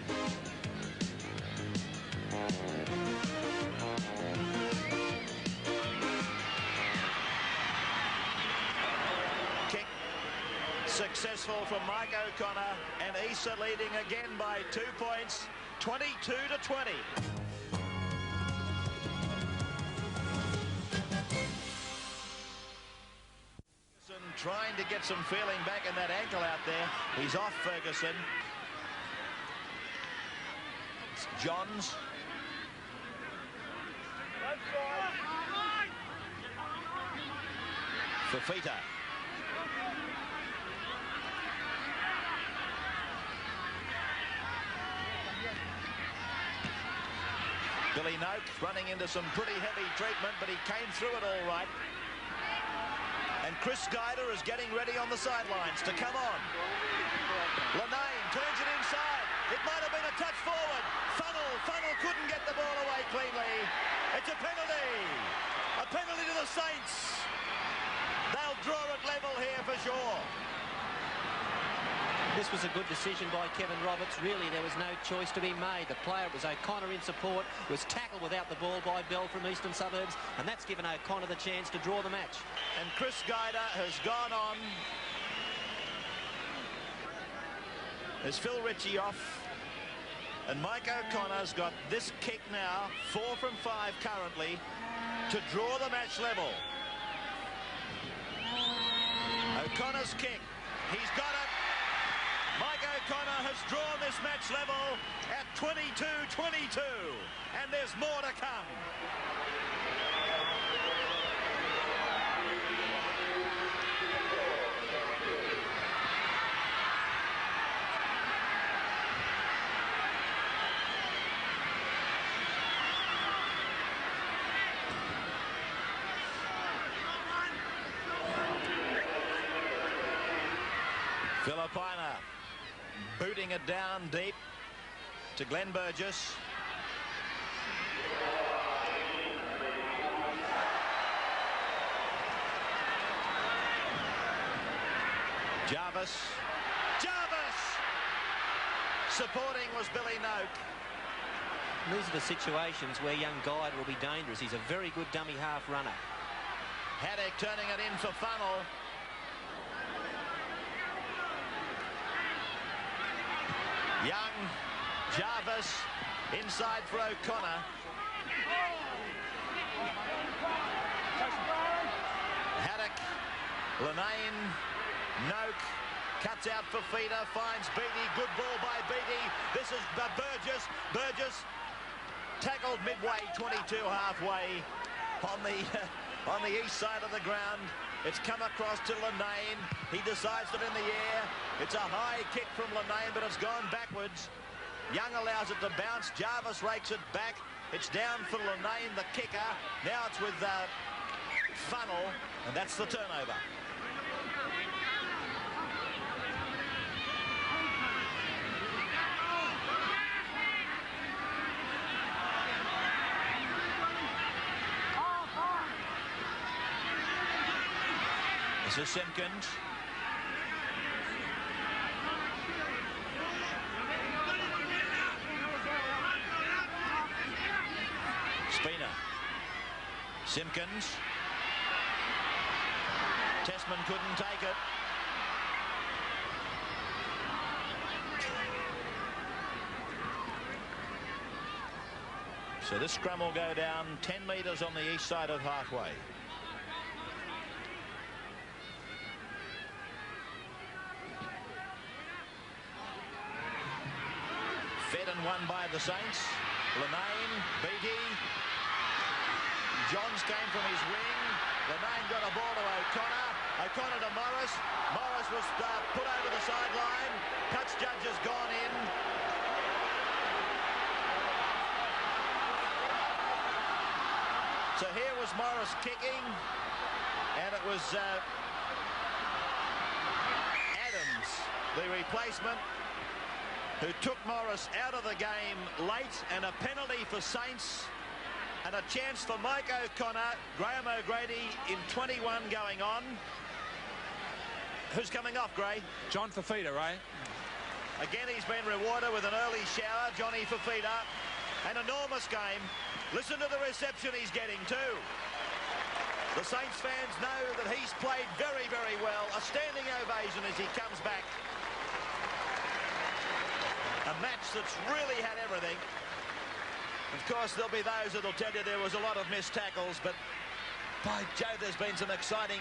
Kick successful from Mike O'Connor, and East are leading again by 2 points, 22-20. Trying to get some feeling back in that ankle out there. He's off, Ferguson. It's Johns. Fafita. Billy Noak running into some pretty heavy treatment, but he came through it all right. And Chris Guider is getting ready on the sidelines to come on. Lanane turns it inside. It might have been a touch forward. Funnel couldn't get the ball away cleanly. It's a penalty. A penalty to the Saints. They'll draw it level here for sure. This was a good decision by Kevin Roberts. Really, there was no choice to be made. The player, it was O'Connor in support, was tackled without the ball by Bell from Eastern Suburbs, and that's given O'Connor the chance to draw the match. And Chris Guider has gone on. There's Phil Ritchie off. And Mike O'Connor's got this kick now, 4 from 5 currently, to draw the match level. O'Connor's kick. He's got it. Mike O'Connor has drawn this match level at 22-22, and there's more to come. Filipina booting it down deep to Glenn Burgess. Jarvis. Supporting was Billy Noak. These are the situations where young Guider will be dangerous. He's a very good dummy half runner. Haddock turning it in for Funnel. Young, Jarvis, inside for O'Connor. Haddock, Lanane, Noak, cuts out for Feeder, finds Beattie, good ball by Beattie. This is Burgess. Burgess tackled midway, 22 halfway on the east side of the ground. It's come across to Lanane. He decides it in the air. It's a high kick from Lanane, but it's gone backwards. Young allows it to bounce. Jarvis rakes it back. It's down for Lanane, the kicker. Now it's with Funnel, and that's the turnover. This is Simpkins. Spina. Simpkins. Tessman couldn't take it. So this scrum will go down 10 metres on the east side of halfway. Fed and won by the Saints. Lenane, Beattie. Johns came from his wing. Lenane got a ball to O'Connor. O'Connor to Morris. Morris was put over the sideline. Touch judge has gone in. So here was Morris kicking, and it was Adams, the replacement, who took Morris out of the game late, and a penalty for Saints, and a chance for Mike O'Connor. Graham O'Grady in 21 going on. Who's coming off, Gray? John Fafita, Ray. Again, he's been rewarded with an early shower, Johnny Fafita. An enormous game. Listen to the reception he's getting too. The Saints fans know that he's played very, very well. A standing ovation as he comes back. A match that's really had everything. Of course, there'll be those that'll tell you there was a lot of missed tackles, but by Jove, there's been some exciting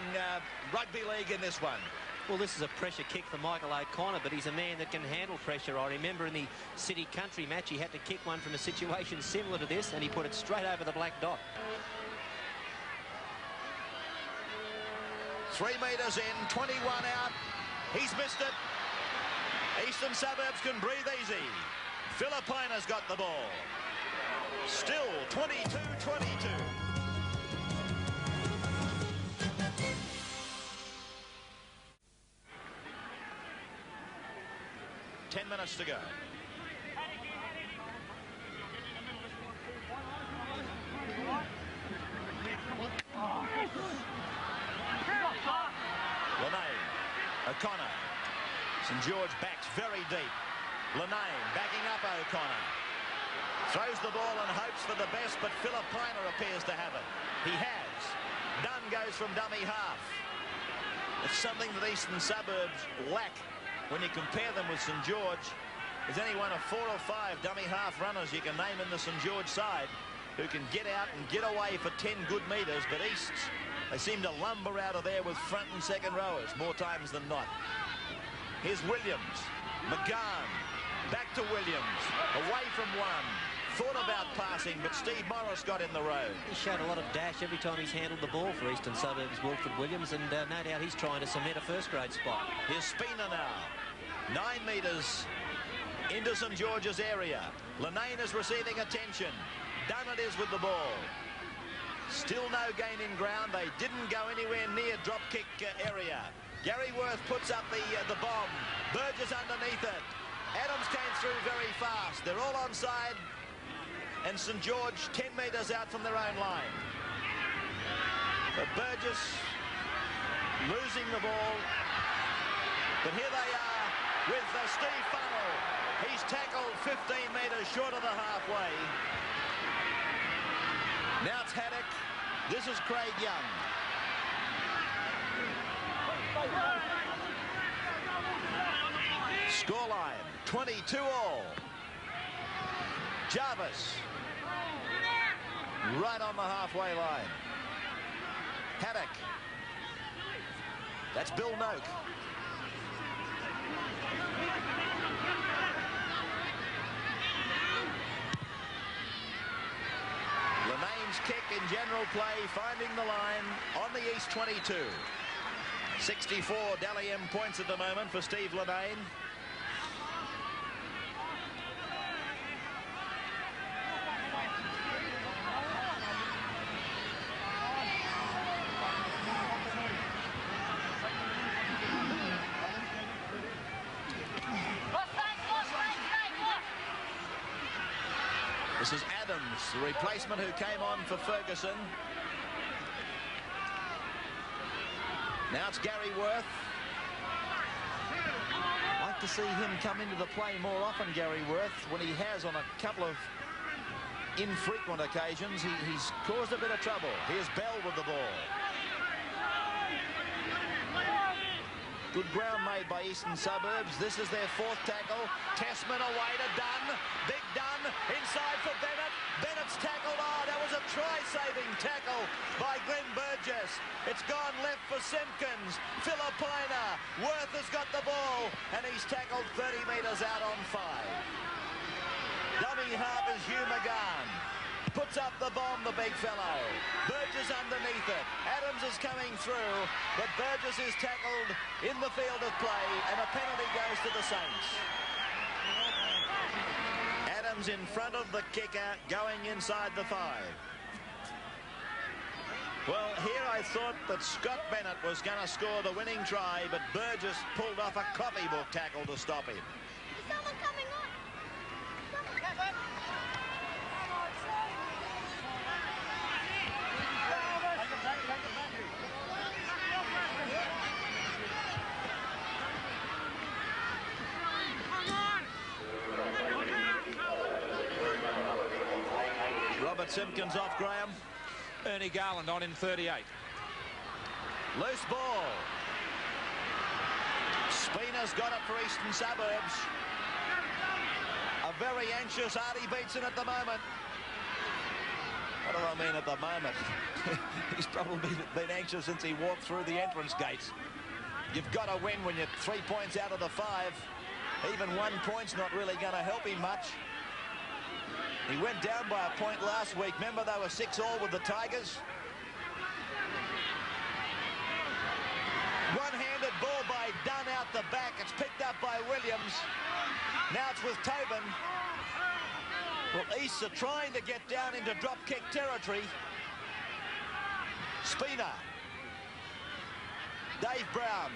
rugby league in this one. Well, this is a pressure kick for Michael O'Connor, but he's a man that can handle pressure. I remember in the City Country match, he had to kick one from a situation similar to this, and he put it straight over the black dot. 3 metres in, 21 out. He's missed it. Eastern Suburbs can breathe easy. Filipina's got the ball. Still 22-22. 10 minutes to go. Lenane, O'Connor. St.George backs very deep. Lenane backing up O'Connor. Throws the ball and hopes for the best, but Filipina appears to have it. He has. Dunn goes from dummy half. It's something that Eastern Suburbs lack when you compare them with St. George. There's only one of 4 or 5 dummy half runners you can name in the St. George side who can get out and get away for 10 good metres, but Easts, they seem to lumber out of there with front and second rowers more times than not. Here's Williams, McGahn, back to Williams, away from one. Thought about passing, but Steve Morris got in the road. He showed a lot of dash every time he's handled the ball for Eastern Suburbs, Wilfred Williams, and no doubt he's trying to cement a first-grade spot. Here's Spina now. 9 metres into St. George's area. Lenane is receiving attention. Dunn it is with the ball. Still no gain in ground. They didn't go anywhere near drop kick area. Gary Worth puts up the bomb. Burgess underneath it. Adams came through very fast. They're all onside. And St. George 10 metres out from their own line. But Burgess losing the ball. But here they are with Steve Funnell. He's tackled 15 metres short of the halfway. Now it's Haddock. This is Craig Young. Scoreline 22-all. Jarvis right on the halfway line. Haddock. That's Bill Noak. Lenane's kick in general play, finding the line on the East 22. 64 Dally M points at the moment for Steve Lenane. This is Adams, the replacement who came on for Ferguson. Now it's Gary Worth. Like to see him come into the play more often, Gary Worth, when he has on a couple of infrequent occasions. He's caused a bit of trouble. Here's Bell with the ball. Good ground made by Eastern Suburbs. This is their 4th tackle. Tessman away to Dunn. Big Dunn inside for Bennett. Bennett's tackled. Oh, that was a try-saving tackle by Glenn Burgess. It's gone left for Simpkins. Filipina. Worth has got the ball, and he's tackled 30 metres out on 5. Dummy half is Hugh McGann. Puts up the bomb, the big fellow. Burgess underneath it. Adams is coming through, but Burgess is tackled in the field of play, and a penalty goes to the Saints. Adams in front of the kicker, going inside the 5. Well, here I thought that Scott Bennett was going to score the winning try, but Burgess pulled off a copybook tackle to stop him. Is someone coming on? Robert Simpkins off, Graham. Ernie Garland on in 38. Loose ball. Spina's got it for Eastern Suburbs. A very anxious Artie Beetson at the moment. What do I mean at the moment? He's probably been anxious since he walked through the entrance gates. You've got to win when you're 3 points out of the 5. Even 1 point's not really going to help him much. He went down by a point last week. Remember, they were 6-all with the Tigers. One-handed ball by Dunn out the back. It's picked up by Williams. Now it's with Tobin. Well, East are trying to get down into drop-kick territory. Spina. Dave Brown.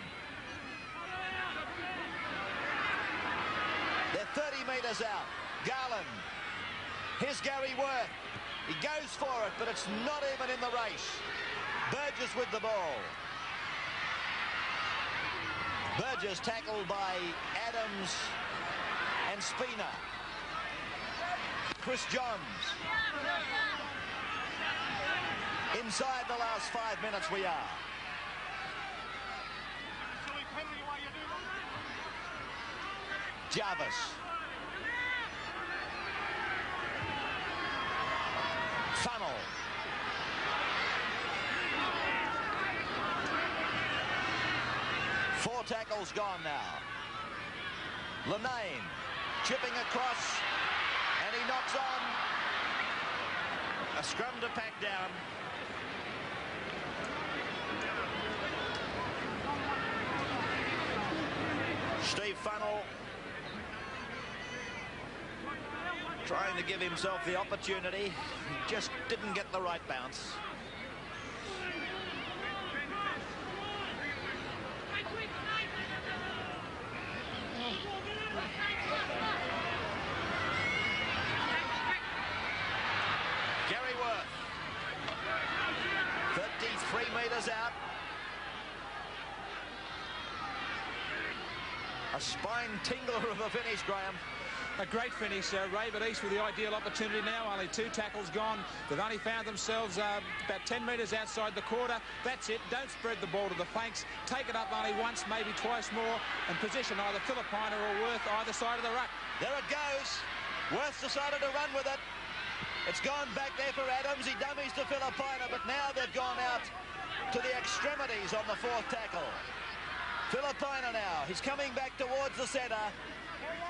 They're 30 metres out. Garland. Here's Gary Worth. He goes for it, but it's not even in the race. Burgess with the ball. Burgess tackled by Adams and Spina. Chris Johns. Inside the last 5 minutes we are. Jarvis. Funnel. Four tackles gone now. Linane chipping across, and he knocks on. A scrum to pack down. Steve Funnel trying to give himself the opportunity. He just didn't get the right bounce. Gary Worth. 33 metres out. A spine tingler of a finish, Graham. A great finish, Ray, but East with the ideal opportunity now. Only 2 tackles gone. They've only found themselves about 10 metres outside the quarter. That's it. Don't spread the ball to the flanks. Take it up only once, maybe twice more, and position either Philippina or Worth either side of the ruck. There it goes. Worth decided to run with it. It's gone back there for Adams. He dummies to Philippina, but now they've gone out to the extremities on the 4th tackle. Philippina now. He's coming back towards the centre.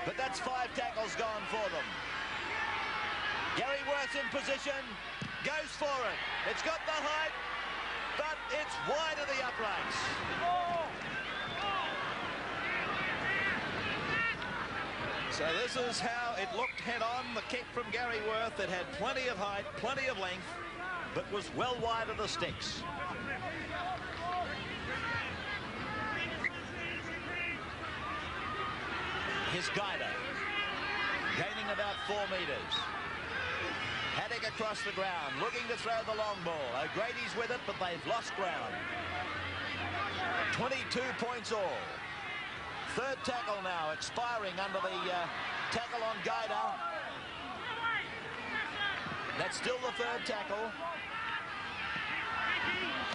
But that's 5 tackles gone for them. Gary Worth in position, goes for it. It's got the height, but it's wide of the uprights. So this is how it looked head on. The kick from Gary Worth. It had plenty of height, plenty of length, but was well wide of the sticks. His guider, gaining about 4 metres. Haddock across the ground, looking to throw the long ball. O'Grady's with it, but they've lost ground. 22 points all. 3rd tackle now, expiring under the tackle on Guider. That's still the 3rd tackle.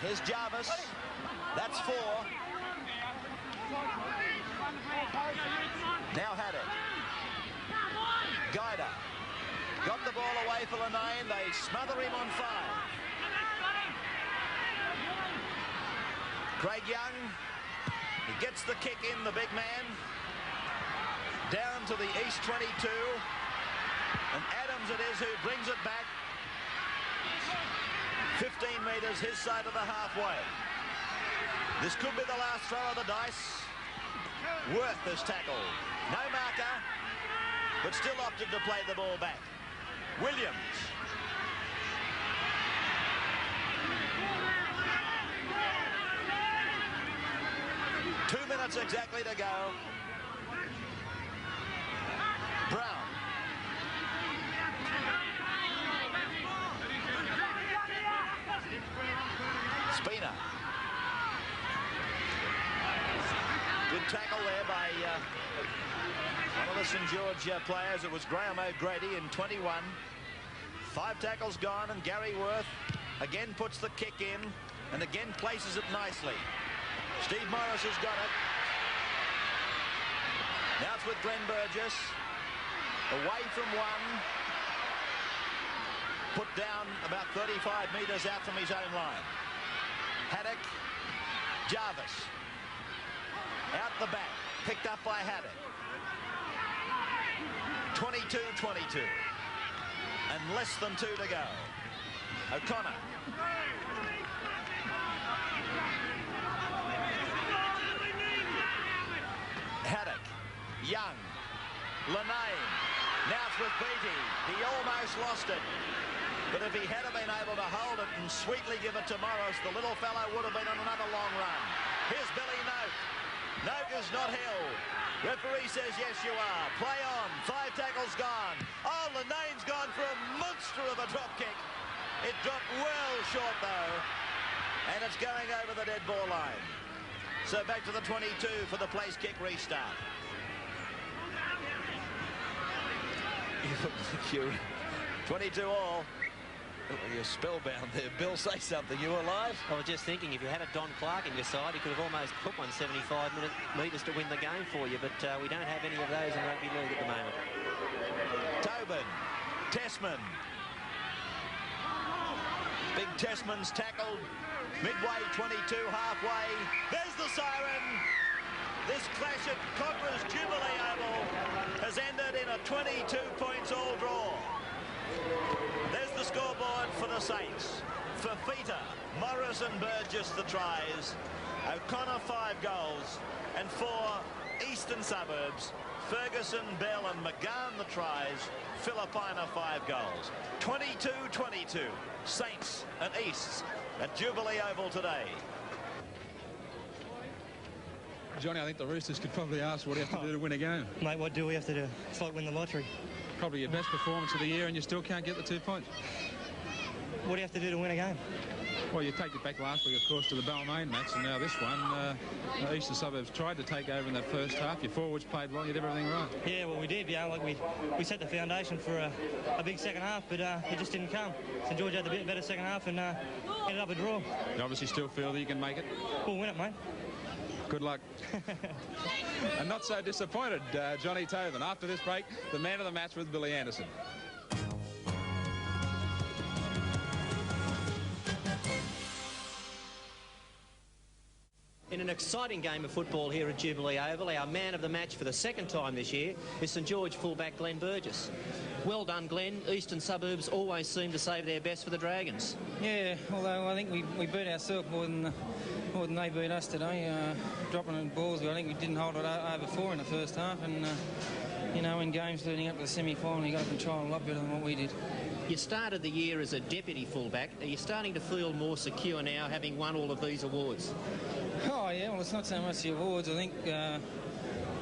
Here's Jarvis. That's 4. Now Haddock. Guider. Got the ball away for Linane. They smother him on 5. Craig Young. He gets the kick in, the big man. Down to the East 22. And Adams it is who brings it back. 15 metres his side of the halfway. This could be the last throw of the dice. Worth this tackle. No marker, but still opted to play the ball back. Williams. Two minutes exactly to go. Brown. Spina. Good tackle there by one of the St. George players. It was Graham O'Grady in 21. 5 tackles gone, and Gary Worth again puts the kick in and again places it nicely. Steve Morris has got it. Now it's with Glenn Burgess. Away from one. Put down about 35 metres out from his own line. Haddock. Jarvis. Out the back. Picked up by Haddock. 22-22. And less than 2 to go. O'Connor. Haddock. Young. Linane. Now it's with Beattie. He almost lost it. But if he had been able to hold it and sweetly give it to Morris, the little fellow would have been on another long run. Here's Billy Noak. Noak is not held. Referee says, yes, you are. Play on. 5 tackles gone. Oh, Linane's gone for a monster of a drop kick. It dropped well short, though. And it's going over the dead ball line. So back to the 22 for the place kick restart. You look like you're 22 all. You're spellbound there. Bill, say something. You alive? I was just thinking, if you had a Don Clark in your side, he could have almost put 175 metres to win the game for you, but we don't have any of those in rugby league at the moment. Tobin. Tessman. Big Tessman's tackled. Midway, 22, halfway. There's the siren. This clash at Kogarah's Jubilee Oval has ended in a 22 points all draw. There's the scoreboard for the Saints. Fafita, Morris and Burgess the tries. O'Connor 5 goals. And 4 Eastern Suburbs. Ferguson, Bell and McGahn the tries. Filipina 5 goals. 22-22. Saints and Easts at Jubilee Oval today. Johnny, I think the Roosters could probably ask what do you have to do to win a game. Mate, what do we have to do? It's like win the lottery. Probably your best performance of the year and you still can't get the 2 points. What do you have to do to win a game? Well, you take it back last week, of course, to the Balmain match, and now this one. Eastern Suburbs tried to take over in that first half. Your forwards played well, you did everything right. Yeah, well, we did, yeah. Like we set the foundation for a big second half, but it just didn't come. St. George had the bit better second half and ended up a draw. You obviously still feel that you can make it? We'll win it, mate. Good luck. And not so disappointed, Johnny Tobin. After this break, the man of the match with Billy Anderson. In an exciting game of football here at Jubilee Oval, our man of the match for the second time this year is St. George fullback Glenn Burgess. Well done, Glenn. Eastern Suburbs always seem to save their best for the Dragons. Yeah, although I think we beat ourselves more than they beat us today. Dropping in balls, I think we didn't hold it over 4 in the first half, and you know, in games leading up to the semi-final, you got to control a lot better than what we did. You started the year as a deputy fullback. Are you starting to feel more secure now, having won all of these awards? Oh yeah, well it's not so much the awards. I think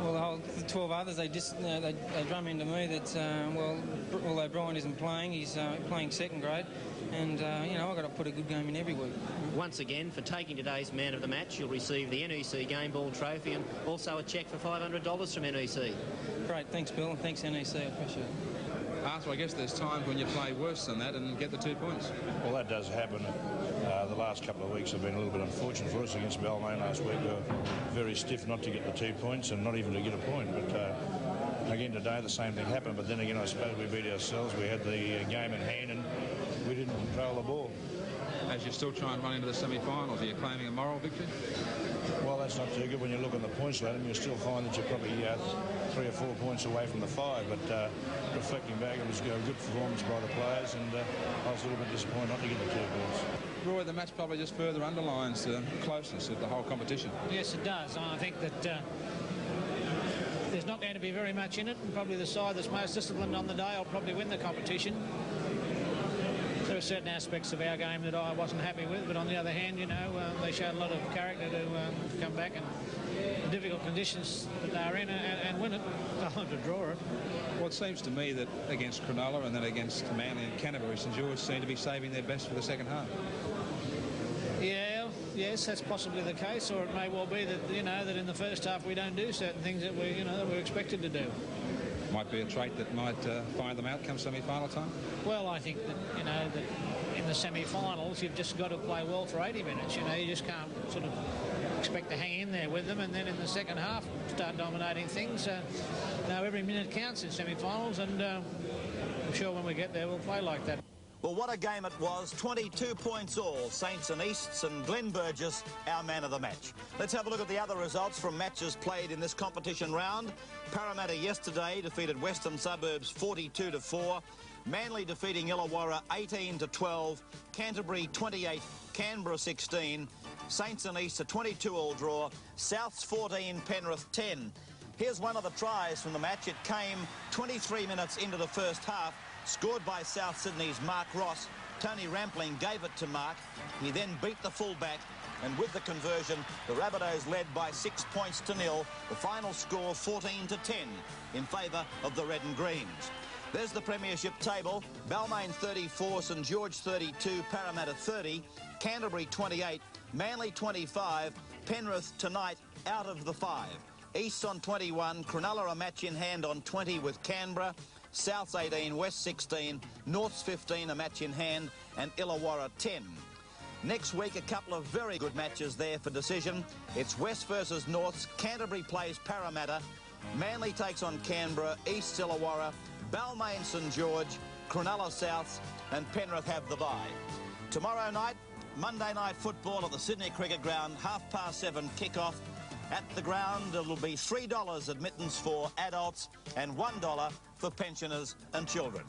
well the 12 others they drum into me that well, although Brian isn't playing, he's playing second grade, and you know, I've got to put a good game in every week. Once again, for taking today's man of the match, you'll receive the NEC Game Ball Trophy and also a cheque for $500 from NEC. Great, thanks Bill, and thanks NEC, I appreciate it. Arthur, I guess there's times when you play worse than that and get the 2 points. Well, that does happen. The last couple of weeks have been a little bit unfortunate for us. Against Balmain last week, we were very stiff not to get the 2 points and not even to get a point. But again today, the same thing happened. But then again, I suppose we beat ourselves. We had the game in hand and we didn't control the ball. As you still try and run into the semi-finals, are you claiming a moral victory? Well, that's not too good when you look on the points ladder, and you still find that you're probably 3 or 4 points away from the 5. But reflecting back, it was a good performance by the players, and I was a little bit disappointed not to get the 2 points. Roy, the match probably just further underlines the closeness of the whole competition. Yes, it does. I think that there's not going to be very much in it, and probably the side that's most disciplined on the day will probably win the competition. There are certain aspects of our game that I wasn't happy with, but on the other hand, you know, they showed a lot of character to come back and the difficult conditions that they're in and win it. They'll have to draw it. Well, it seems to me that against Cronulla and then against Manly and Canterbury, St George seem to be saving their best for the second half. Yeah, yes, that's possibly the case, or it may well be that, you know, that in the first half we don't do certain things that we're expected to do. Might be a trait that might find them out come semi-final time? Well, I think that, you know, that in the semi-finals you've just got to play well for 80 minutes. You know, you just can't sort of expect to hang in there with them and then in the second half start dominating things. No, every minute counts in semi-finals, and I'm sure when we get there we'll play like that. Well, what a game it was. 22 points all. Saints and Easts, and Glenn Burgess, our man of the match. Let's have a look at the other results from matches played in this competition round. Parramatta yesterday defeated Western Suburbs 42-4. Manly defeating Illawarra 18-12. Canterbury 28, Canberra 16. Saints and Easts a 22-all draw. Souths 14, Penrith 10. Here's one of the tries from the match. It came 23 minutes into the first half. Scored by South Sydney's Mark Ross. Tony Rampling gave it to Mark. He then beat the fullback, and with the conversion, the Rabbitohs led by 6 points to 0. The final score 14-10 in favour of the Red and Greens. There's the premiership table. Balmain 34, St George 32, Parramatta 30, Canterbury 28, Manly 25, Penrith tonight out of the 5. East on 21, Cronulla a match in hand on 20 with Canberra. South's 18, West 16, North's 15, a match in hand, and Illawarra 10. Next week, a couple of very good matches there for decision. It's West versus Norths. Canterbury plays Parramatta. Manly takes on Canberra. East Illawarra. Balmain St George. Cronulla Souths. And Penrith have the bye. Tomorrow night, Monday night football at the Sydney Cricket Ground. 7:30 kick-off. At the ground, it'll be $3 admittance for adults and $1 for pensioners and children.